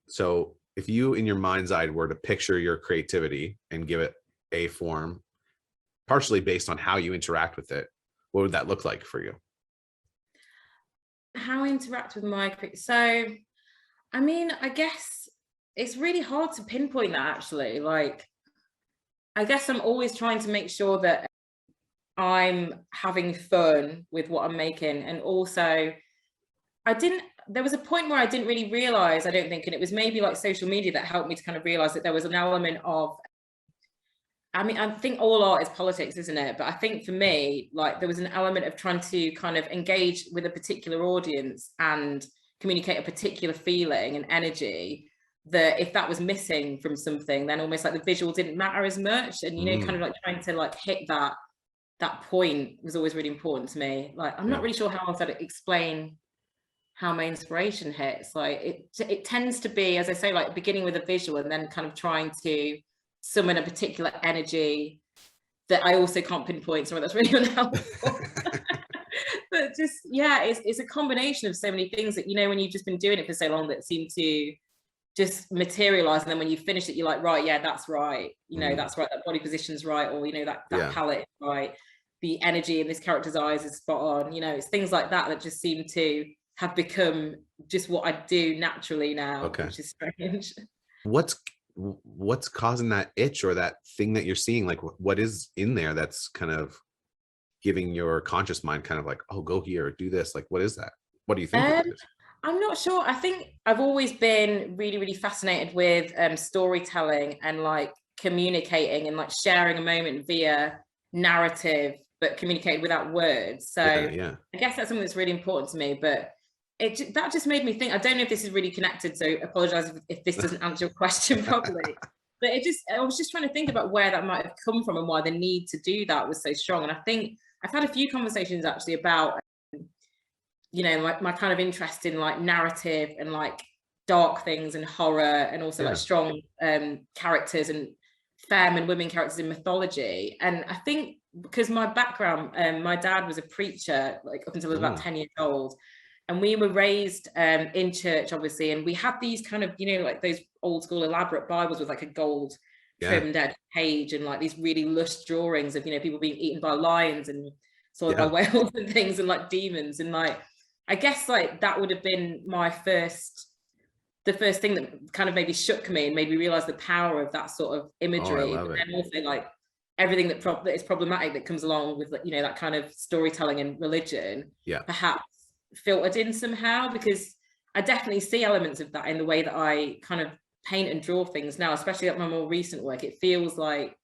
So if you, in your mind's eye, were to picture your creativity and give it a form, partially based on how you interact with it, what would that look like for you? How I interact with so, I mean, I guess it's really hard to pinpoint that, actually. Like, I guess I'm always trying to make sure that I'm having fun with what I'm making. And also, there was a point where I didn't really realize, I don't think, and it was maybe like social media that helped me to kind of realize that there was an element of, I mean, I think all art is politics, isn't it? But I think for me, like, there was an element of trying to kind of engage with a particular audience and communicate a particular feeling and energy, that if that was missing from something, then almost like the visual didn't matter as much. And, kind of like trying to like hit that point was always really important to me. Like, I'm not really sure how else I'd explain how my inspiration hits. Like, it tends to be, as I say, like beginning with a visual and then kind of trying to summon a particular energy that I also can't pinpoint. Sorry, that's really unhelpful. But just, it's a combination of so many things that, when you've just been doing it for so long, that seem to just materialize. And then when you finish it, you're like, right, that's right. That's right. That body position's right. Or, that palette is right. The energy in this character's eyes is spot on. It's things like that just seem to have become just what I do naturally now, which is strange. What's causing that itch, or that thing that you're seeing? Like, what is in there that's kind of giving your conscious mind kind of like, oh, go here, do this? Like, what is that? What do you think it is? I'm not sure. I think I've always been really, really fascinated with storytelling and like communicating and like sharing a moment via narrative, but communicated without words. So I guess that's something that's really important to me. But that just made me think. I don't know if this is really connected, so apologize if this doesn't answer your question properly. But I was just trying to think about where that might have come from and why the need to do that was so strong. And I think I've had a few conversations actually about, my kind of interest in like narrative and like dark things and horror, and also like strong characters and femme and women characters in mythology. And I think because my background, my dad was a preacher, like up until I was about 10 years old. And we were raised in church, obviously. And we had these kind of, like those old school elaborate Bibles with like a gold trimmed edge page, and like these really lush drawings of, people being eaten by lions and swallowed by whales and things, and like demons. And like, I guess like that would have been the first thing that kind of maybe shook me and made me realize the power of that sort of imagery. And also like everything that is problematic that comes along with, that kind of storytelling and religion, perhaps filtered in somehow, because I definitely see elements of that in the way that I kind of paint and draw things now, especially at my more recent work. It feels like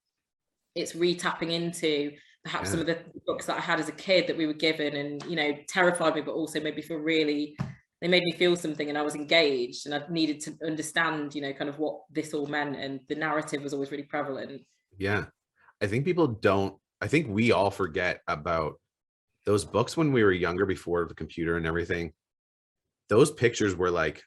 it's re-tapping into perhaps some of the books that I had as a kid that we were given, and terrified me, but also made me feel they made me feel something, and I was engaged, and I needed to understand kind of what this all meant, and the narrative was always really prevalent. I think we all forget about those books when we were younger, before the computer and everything. Those pictures were like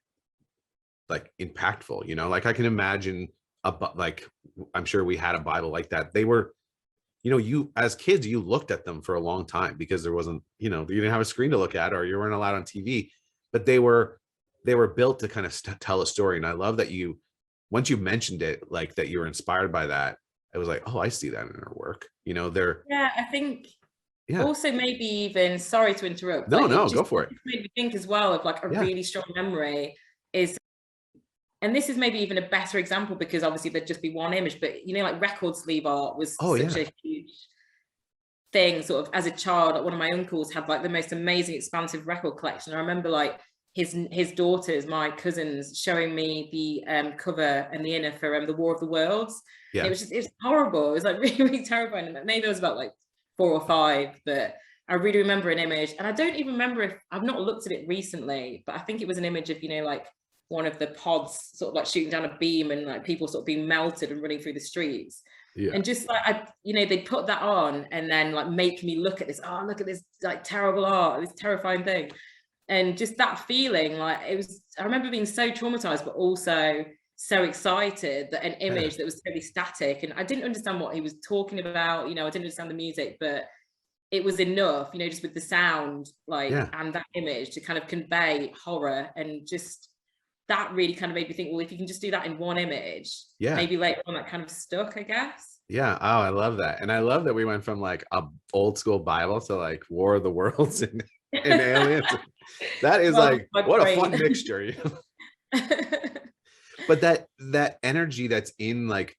impactful, like I can imagine I'm sure we had a Bible like that. They were, you as kids, you looked at them for a long time because there wasn't, you didn't have a screen to look at, or you weren't allowed on TV, but they were built to kind of tell a story. And I love that once you mentioned it, like that you were inspired by that, it was like, oh, I see that in her work. I think also maybe even, sorry to interrupt. No, go for it. It made me think as well of like a really strong memory is, and this is maybe even a better example because obviously there'd just be one image, but like record sleeve art was such a huge thing. Sort of as a child, like one of my uncles had like the most amazing expansive record collection. I remember like his daughters, my cousins, showing me the cover and the inner for the War of the Worlds. Yeah. And it was horrible. It was like really, really terrifying. Maybe I was about like 4 or 5, but I really remember an image, and I don't even remember if I've not looked at it recently, but I think it was an image of, like one of the pods sort of like shooting down a beam and like people sort of being melted and running through the streets. Yeah. And just like, they'd put that on and then like make me look at this, look at this like terrible art, this terrifying thing. And just that feeling, like I remember being so traumatized, but also so excited that an image that was totally static, and I didn't understand what he was talking about, I didn't understand the music, but it was enough, just with the sound, like, and that image to kind of convey horror. And just that really kind of made me think, well, if you can just do that in one image, maybe later on that kind of stuck, I guess. Yeah. Oh, I love that. And I love that we went from like a old school Bible to like War of the Worlds and aliens. That is like, what a fun mixture. But that energy that's in, like,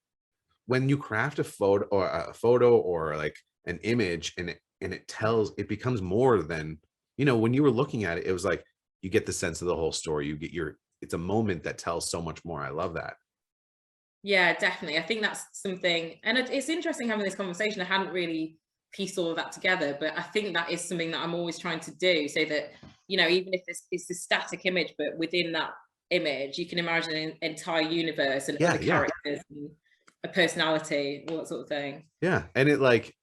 when you craft a photo or like an image, and it becomes more than, when you were looking at it, it was like, you get the sense of the whole story. It's a moment that tells so much more. I love that. Yeah, definitely. I think that's something, and it's interesting having this conversation. I hadn't really pieced all of that together, but I think that is something that I'm always trying to do, so that, even if it's a static image, but within that image, you can imagine an entire universe and other characters and a personality, all that sort of thing. Yeah. And it, like,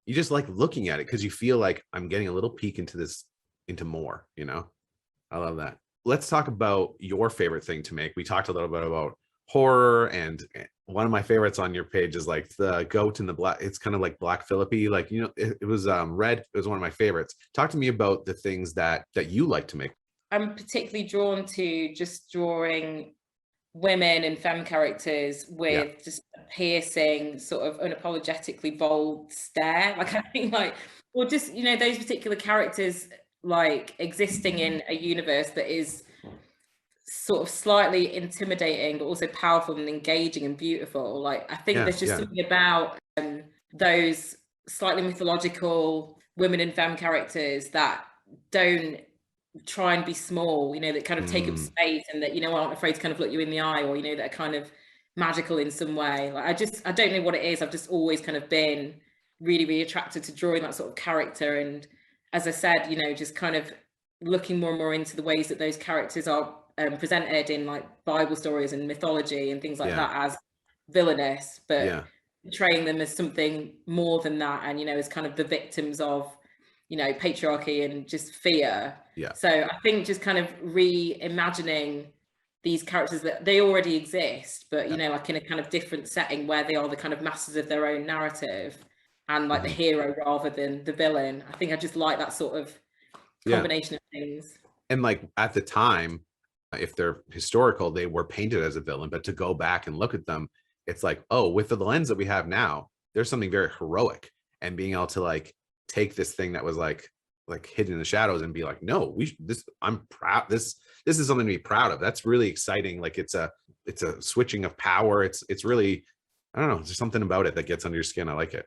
you just like looking at it because you feel like I'm getting a little peek into more, I love that. Let's talk about your favorite thing to make. We talked a little bit about horror, and one of my favorites on your page is like the goat in the black. It's kind of like Black Phillippi, like, it was red. It was one of my favorites. Talk to me about the things that you like to make. I'm particularly drawn to just drawing women and femme characters with just a piercing, sort of unapologetically bold stare. Like, I think, like, or just, those particular characters, like, existing in a universe that is sort of slightly intimidating, but also powerful and engaging and beautiful. Like, I think there's just something about those slightly mythological women and femme characters that don't try and be small, that kind of take up space, and that, aren't afraid to kind of look you in the eye, or, that are kind of magical in some way. Like, I don't know what it is. I've just always kind of been really, really attracted to drawing that sort of character. And as I said, just kind of looking more and more into the ways that those characters are presented in, like, Bible stories and mythology and things like that, as villainous, but portraying them as something more than that, and, as kind of the victims of, patriarchy and just fear. So I think just kind of reimagining these characters that they already exist, but, like in a kind of different setting where they are the kind of masters of their own narrative, and like the hero rather than the villain. I think I just like that sort of combination of things. And like, at the time, if they're historical, they were painted as a villain, but to go back and look at them, it's like, oh, with the lens that we have now, there's something very heroic, and being able to like take this thing that was like hidden in the shadows and be like, no, I'm proud. This is something to be proud of. That's really exciting. Like, it's a switching of power. It's really, I don't know, there's something about it that gets under your skin. I like it.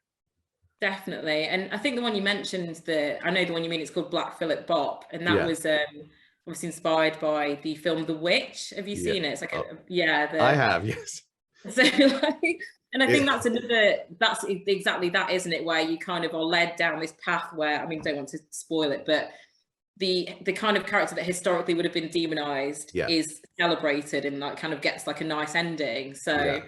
Definitely. And I think the one you mentioned, I know the one you mean, it's called Black Phillip Bop, and that was obviously inspired by the film The Witch. Have you seen it? It's like I have, yes. So, like, and I think that's exactly that, isn't it? Where you kind of are led down this path where, I mean, don't want to spoil it, but the kind of character that historically would have been demonized is celebrated and like kind of gets like a nice ending. So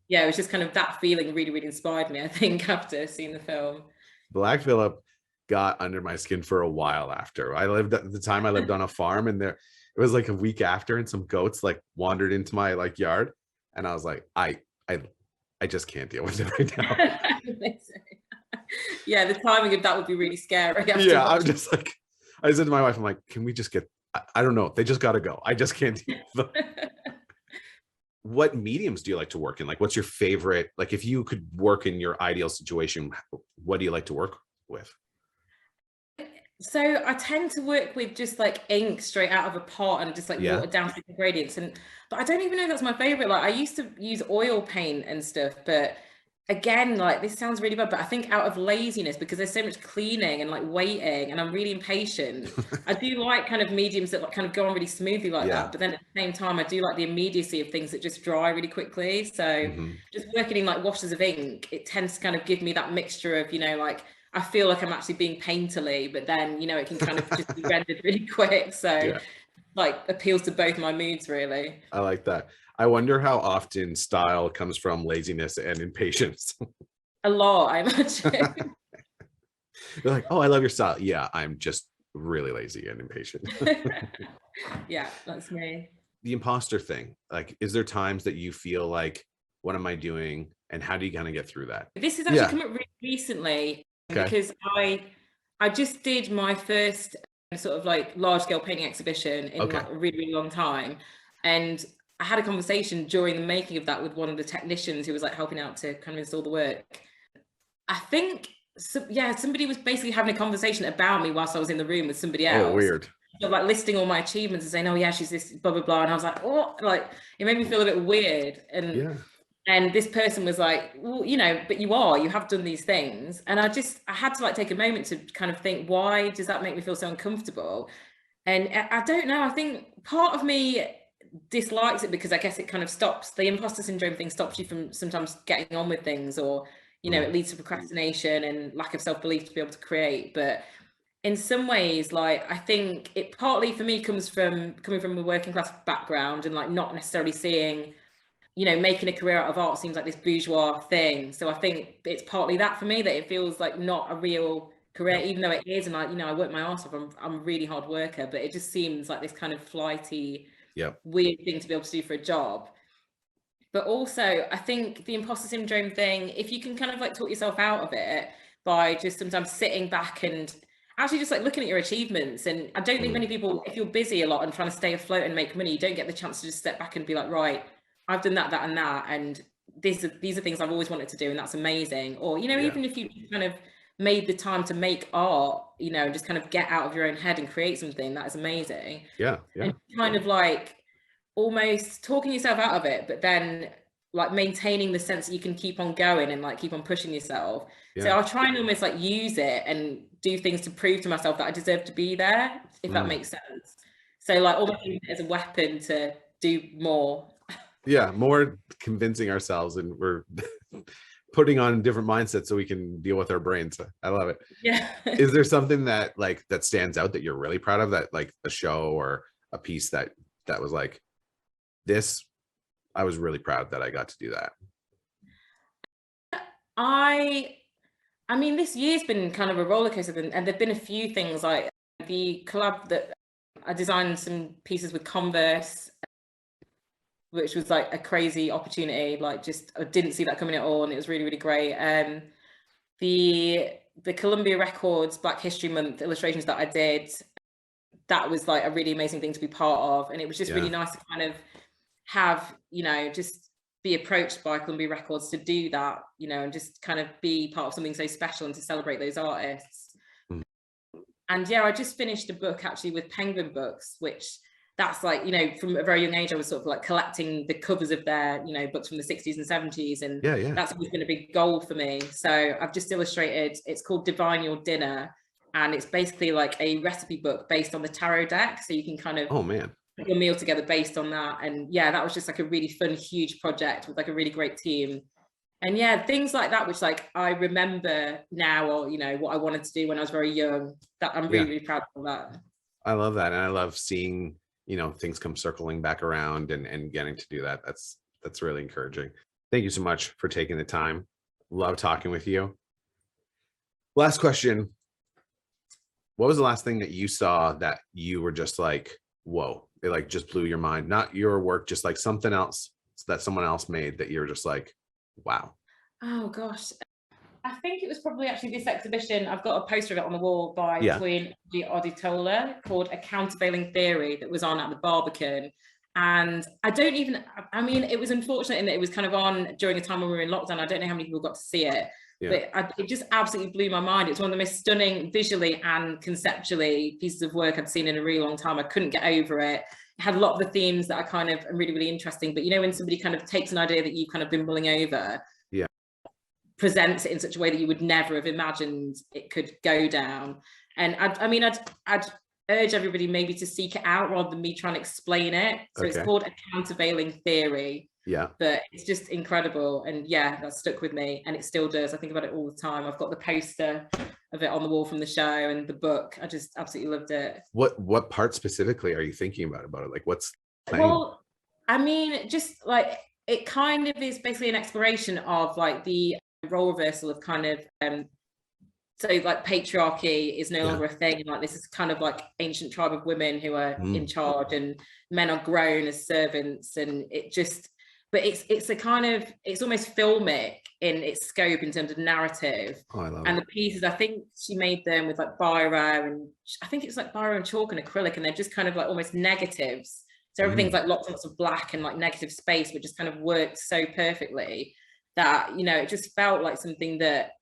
it was just kind of that feeling really, really inspired me, I think, after seeing the film. Black Phillip got under my skin for a while after. I lived on a farm, and it was like a week after, and some goats like wandered into my like yard, and I was like, I just can't deal with it right now. Yeah, the timing of that would be really scary. Yeah, I'm just like, I said to my wife, I'm like, can we just get, I don't know, they just got to go. I just can't deal with them. What mediums do you like to work in? Like, what's your favorite, like, if you could work in your ideal situation, what do you like to work with? So I tend to work with just like ink straight out of a pot and just like watered down to the gradients. But I don't even know if that's my favorite. Like, I used to use oil paint and stuff, but again, like this sounds really bad, but I think out of laziness, because there's so much cleaning and like waiting, and I'm really impatient. I do like kind of mediums that like kind of go on really smoothly like that, but then at the same time I do like the immediacy of things that just dry really quickly. So just working in like washes of ink, it tends to kind of give me that mixture of, you know, like I feel like I'm actually being painterly, but then, you know, it can kind of just be rendered really quick. So like appeals to both my moods really. I like that. I wonder how often style comes from laziness and impatience. A lot, I imagine. They're like, oh, I love your style. Yeah, I'm just really lazy and impatient. Yeah, that's me. The imposter thing, like, is there times that you feel like, what am I doing? And how do you kind of get through that? This has actually come up really recently because I just did my first sort of like large scale painting exhibition in like a really, really long time. And I had a conversation during the making of that with one of the technicians who was like helping out to kind of install the work. I think, so, yeah, somebody was basically having a conversation about me whilst I was in the room with somebody else. Oh, weird. So, like listing all my achievements and saying, oh yeah, she's this blah, blah, blah. And I was like, oh, like it made me feel a bit weird. And this person was like, well, you know, but you have done these things. And I had to like take a moment to kind of think, why does that make me feel so uncomfortable? And I don't know, I think part of me dislikes it because I guess it kind of stops, the imposter syndrome thing stops you from sometimes getting on with things, or, you know, it leads to procrastination and lack of self-belief to be able to create. But in some ways, like, I think it partly for me comes from coming from a working class background and like not necessarily seeing, you know, making a career out of art seems like this bourgeois thing. So I think it's partly that for me, that it feels like not a real career, even though it is. And like, you know, I work my arse off, I'm a really hard worker, but it just seems like this kind of flighty, weird thing to be able to do for a job. But also I think the imposter syndrome thing, if you can kind of like talk yourself out of it by just sometimes sitting back and actually just like looking at your achievements. And I don't think many people, if you're busy a lot and trying to stay afloat and make money, you don't get the chance to just step back and be like, right, I've done that, that, and that, and these are things I've always wanted to do, and that's amazing. Or, you know, even if you kind of made the time to make art, you know, and just kind of get out of your own head and create something, that is amazing. And kind of like almost talking yourself out of it, but then like maintaining the sense that you can keep on going and like keep on pushing yourself. So I'll try and almost like use it and do things to prove to myself that I deserve to be there, if that makes sense. So like almost use it as a weapon to do more. More convincing ourselves, and we're putting on different mindsets so we can deal with our brains. I love it. Is there something that like that stands out that you're really proud of, that like a show or a piece that was like, this, I was really proud that I got to do that? I mean, this year's been kind of a roller coaster, and there've been a few things like the collab that I designed some pieces with Converse, which was like a crazy opportunity. Like, just I didn't see that coming at all, and it was really, really great. The Columbia Records Black History Month illustrations that I did, that was like a really amazing thing to be part of, and it was just really nice to kind of have, you know, just be approached by Columbia Records to do that, you know, and just kind of be part of something so special and to celebrate those artists. And I just finished a book actually with Penguin Books, which that's like, you know, from a very young age, I was sort of like collecting the covers of their, you know, books from the 60s and 70s. And that's always been a big goal for me. So I've just illustrated, it's called Divine Your Dinner. And it's basically like a recipe book based on the tarot deck. So you can kind of put your meal together based on that. And that was just like a really fun, huge project with like a really great team. And things like that, which like I remember now, or, you know, what I wanted to do when I was very young, that I'm really, really proud of that. I love that. And I love seeing, you know, things come circling back around and getting to do that. That's really encouraging. Thank you so much for taking the time. Love talking with you. Last question. What was the last thing that you saw that you were just like, whoa, it like just blew your mind? Not your work, just like something else that someone else made that you're just like, wow. Oh gosh. I think it was probably actually this exhibition. I've got a poster of it on the wall by Toyin Oditola called A Countervailing Theory, that was on at the Barbican. And I mean, it was unfortunate in that it was kind of on during a time when we were in lockdown. I don't know how many people got to see it, but it just absolutely blew my mind. It's one of the most stunning visually and conceptually pieces of work I'd seen in a really long time. I couldn't get over it. It had a lot of the themes that I kind of are really, really interesting. But you know, when somebody kind of takes an idea that you've kind of been mulling over, presents it in such a way that you would never have imagined it could go down. And I'd urge everybody maybe to seek it out rather than me trying to explain it. So It's called a countervailing theory. Yeah. But it's just incredible. And yeah, that stuck with me, and it still does. I think about it all the time. I've got the poster of it on the wall from the show and the book. I just absolutely loved it. What part specifically are you thinking about it? Like what's playing? Well, I mean, just like it kind of is basically an exploration of like the role reversal of kind of so like patriarchy is no longer a thing, and like this is kind of like ancient tribe of women who are in charge, and men are grown as servants, and it just, but it's a kind of, it's almost filmic in its scope in terms of narrative. I love and it. The pieces, I think she made them with like biro, and I think it's like biro and chalk and acrylic, and they're just kind of like almost negatives. So everything's like lots and lots of black and like negative space, but just kind of worked so perfectly that, you know, it just felt like something that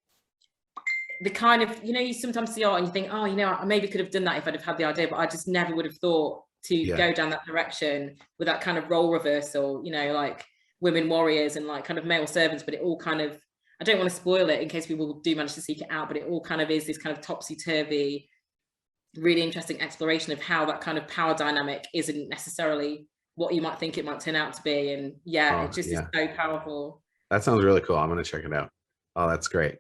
the kind of, you know, you sometimes see art and you think, oh, you know, I maybe could have done that if I'd have had the idea, but I just never would have thought to go down that direction with that kind of role reversal, you know, like women warriors and like kind of male servants, but it all kind of, I don't want to spoil it in case people do manage to seek it out, but it all kind of is this kind of topsy-turvy, really interesting exploration of how that kind of power dynamic isn't necessarily what you might think it might turn out to be. And it just is so powerful. That sounds really cool. I'm going to check it out. Oh, that's great.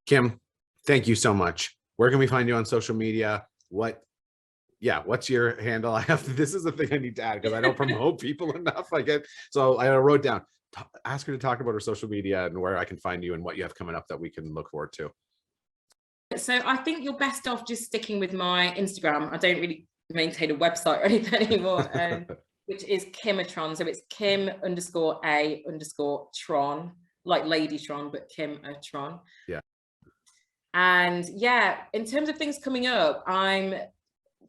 Kim, thank you so much. Where can we find you on social media? What's your handle? This is the thing I need to add because I don't promote people enough. So I wrote down, ask her to talk about her social media and where I can find you and what you have coming up that we can look forward to. So I think you're best off just sticking with my Instagram. I don't really maintain a website or anything anymore, which is Kim-A-Tron. So it's Kim_A_Tron, like Lady Tron, but Kim-A-Tron. Yeah. And in terms of things coming up, I'm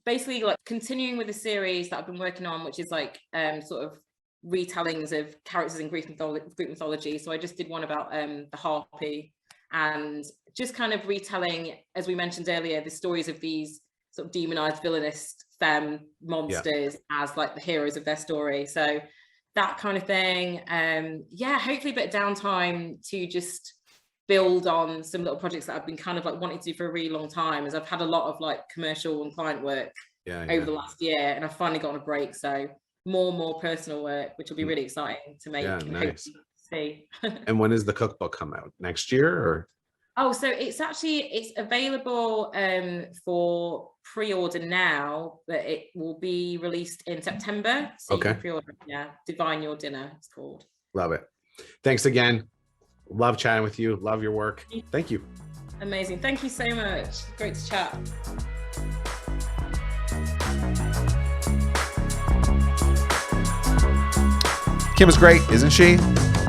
basically like continuing with the series that I've been working on, which is like sort of retellings of characters in Greek mythology. So I just did one about the harpy, and just kind of retelling, as we mentioned earlier, the stories of these sort of demonized villainous femme monsters as like the heroes of their story. So that kind of thing. Hopefully a bit of downtime to just build on some little projects that I've been kind of like wanting to do for a really long time, as I've had a lot of like commercial and client work over the last year, and I've finally gotten a break. So more personal work, which will be really exciting to make and nice. See. And when does the cookbook come out? Next year or? Oh, so it's available for pre-order now, but it will be released in September. So you can pre-order. Divine Your Dinner, it's called. Love it. Thanks again. Love chatting with you. Love your work. Thank you. Amazing. Thank you so much. Great to chat. Kim is great, isn't she?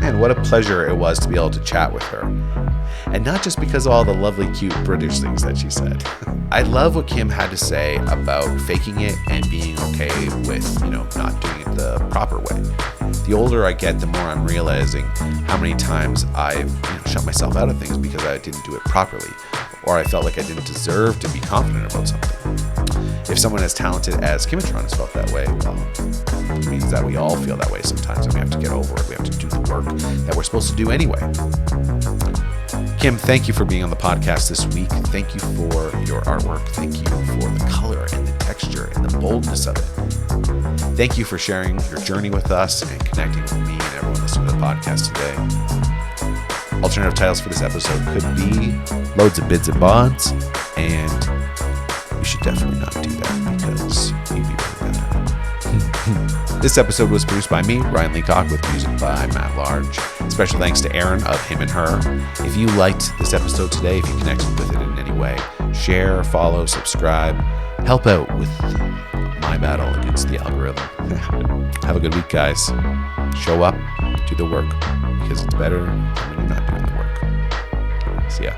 Man, what a pleasure it was to be able to chat with her. And not just because of all the lovely, cute British things that she said. I love what Kim had to say about faking it and being okay with, not doing it the proper way. The older I get, the more I'm realizing how many times I've shut myself out of things because I didn't do it properly, or I felt like I didn't deserve to be confident about something. If someone as talented as Kim-A-Tron has felt that way, well, it means that we all feel that way sometimes, and we have to get over it. We have to do the work that we're supposed to do anyway. Kim, thank you for being on the podcast this week. Thank you for your artwork. Thank you for the color and the texture and the boldness of it. Thank you for sharing your journey with us and connecting with me and everyone listening to the podcast today. Alternative titles for this episode could be Loads of Bids and Bonds, and you should definitely not do that because you'd be really bad at it. This episode was produced by me, Ryan Leacock, with music by Matt Large. Special thanks to Aaron of Him and Her. If you liked this episode today, if you connected with it in any way, share, follow, subscribe, help out with my battle against the algorithm. Have a good week, guys. Show up, do the work, because it's better when you're not doing the work. See ya.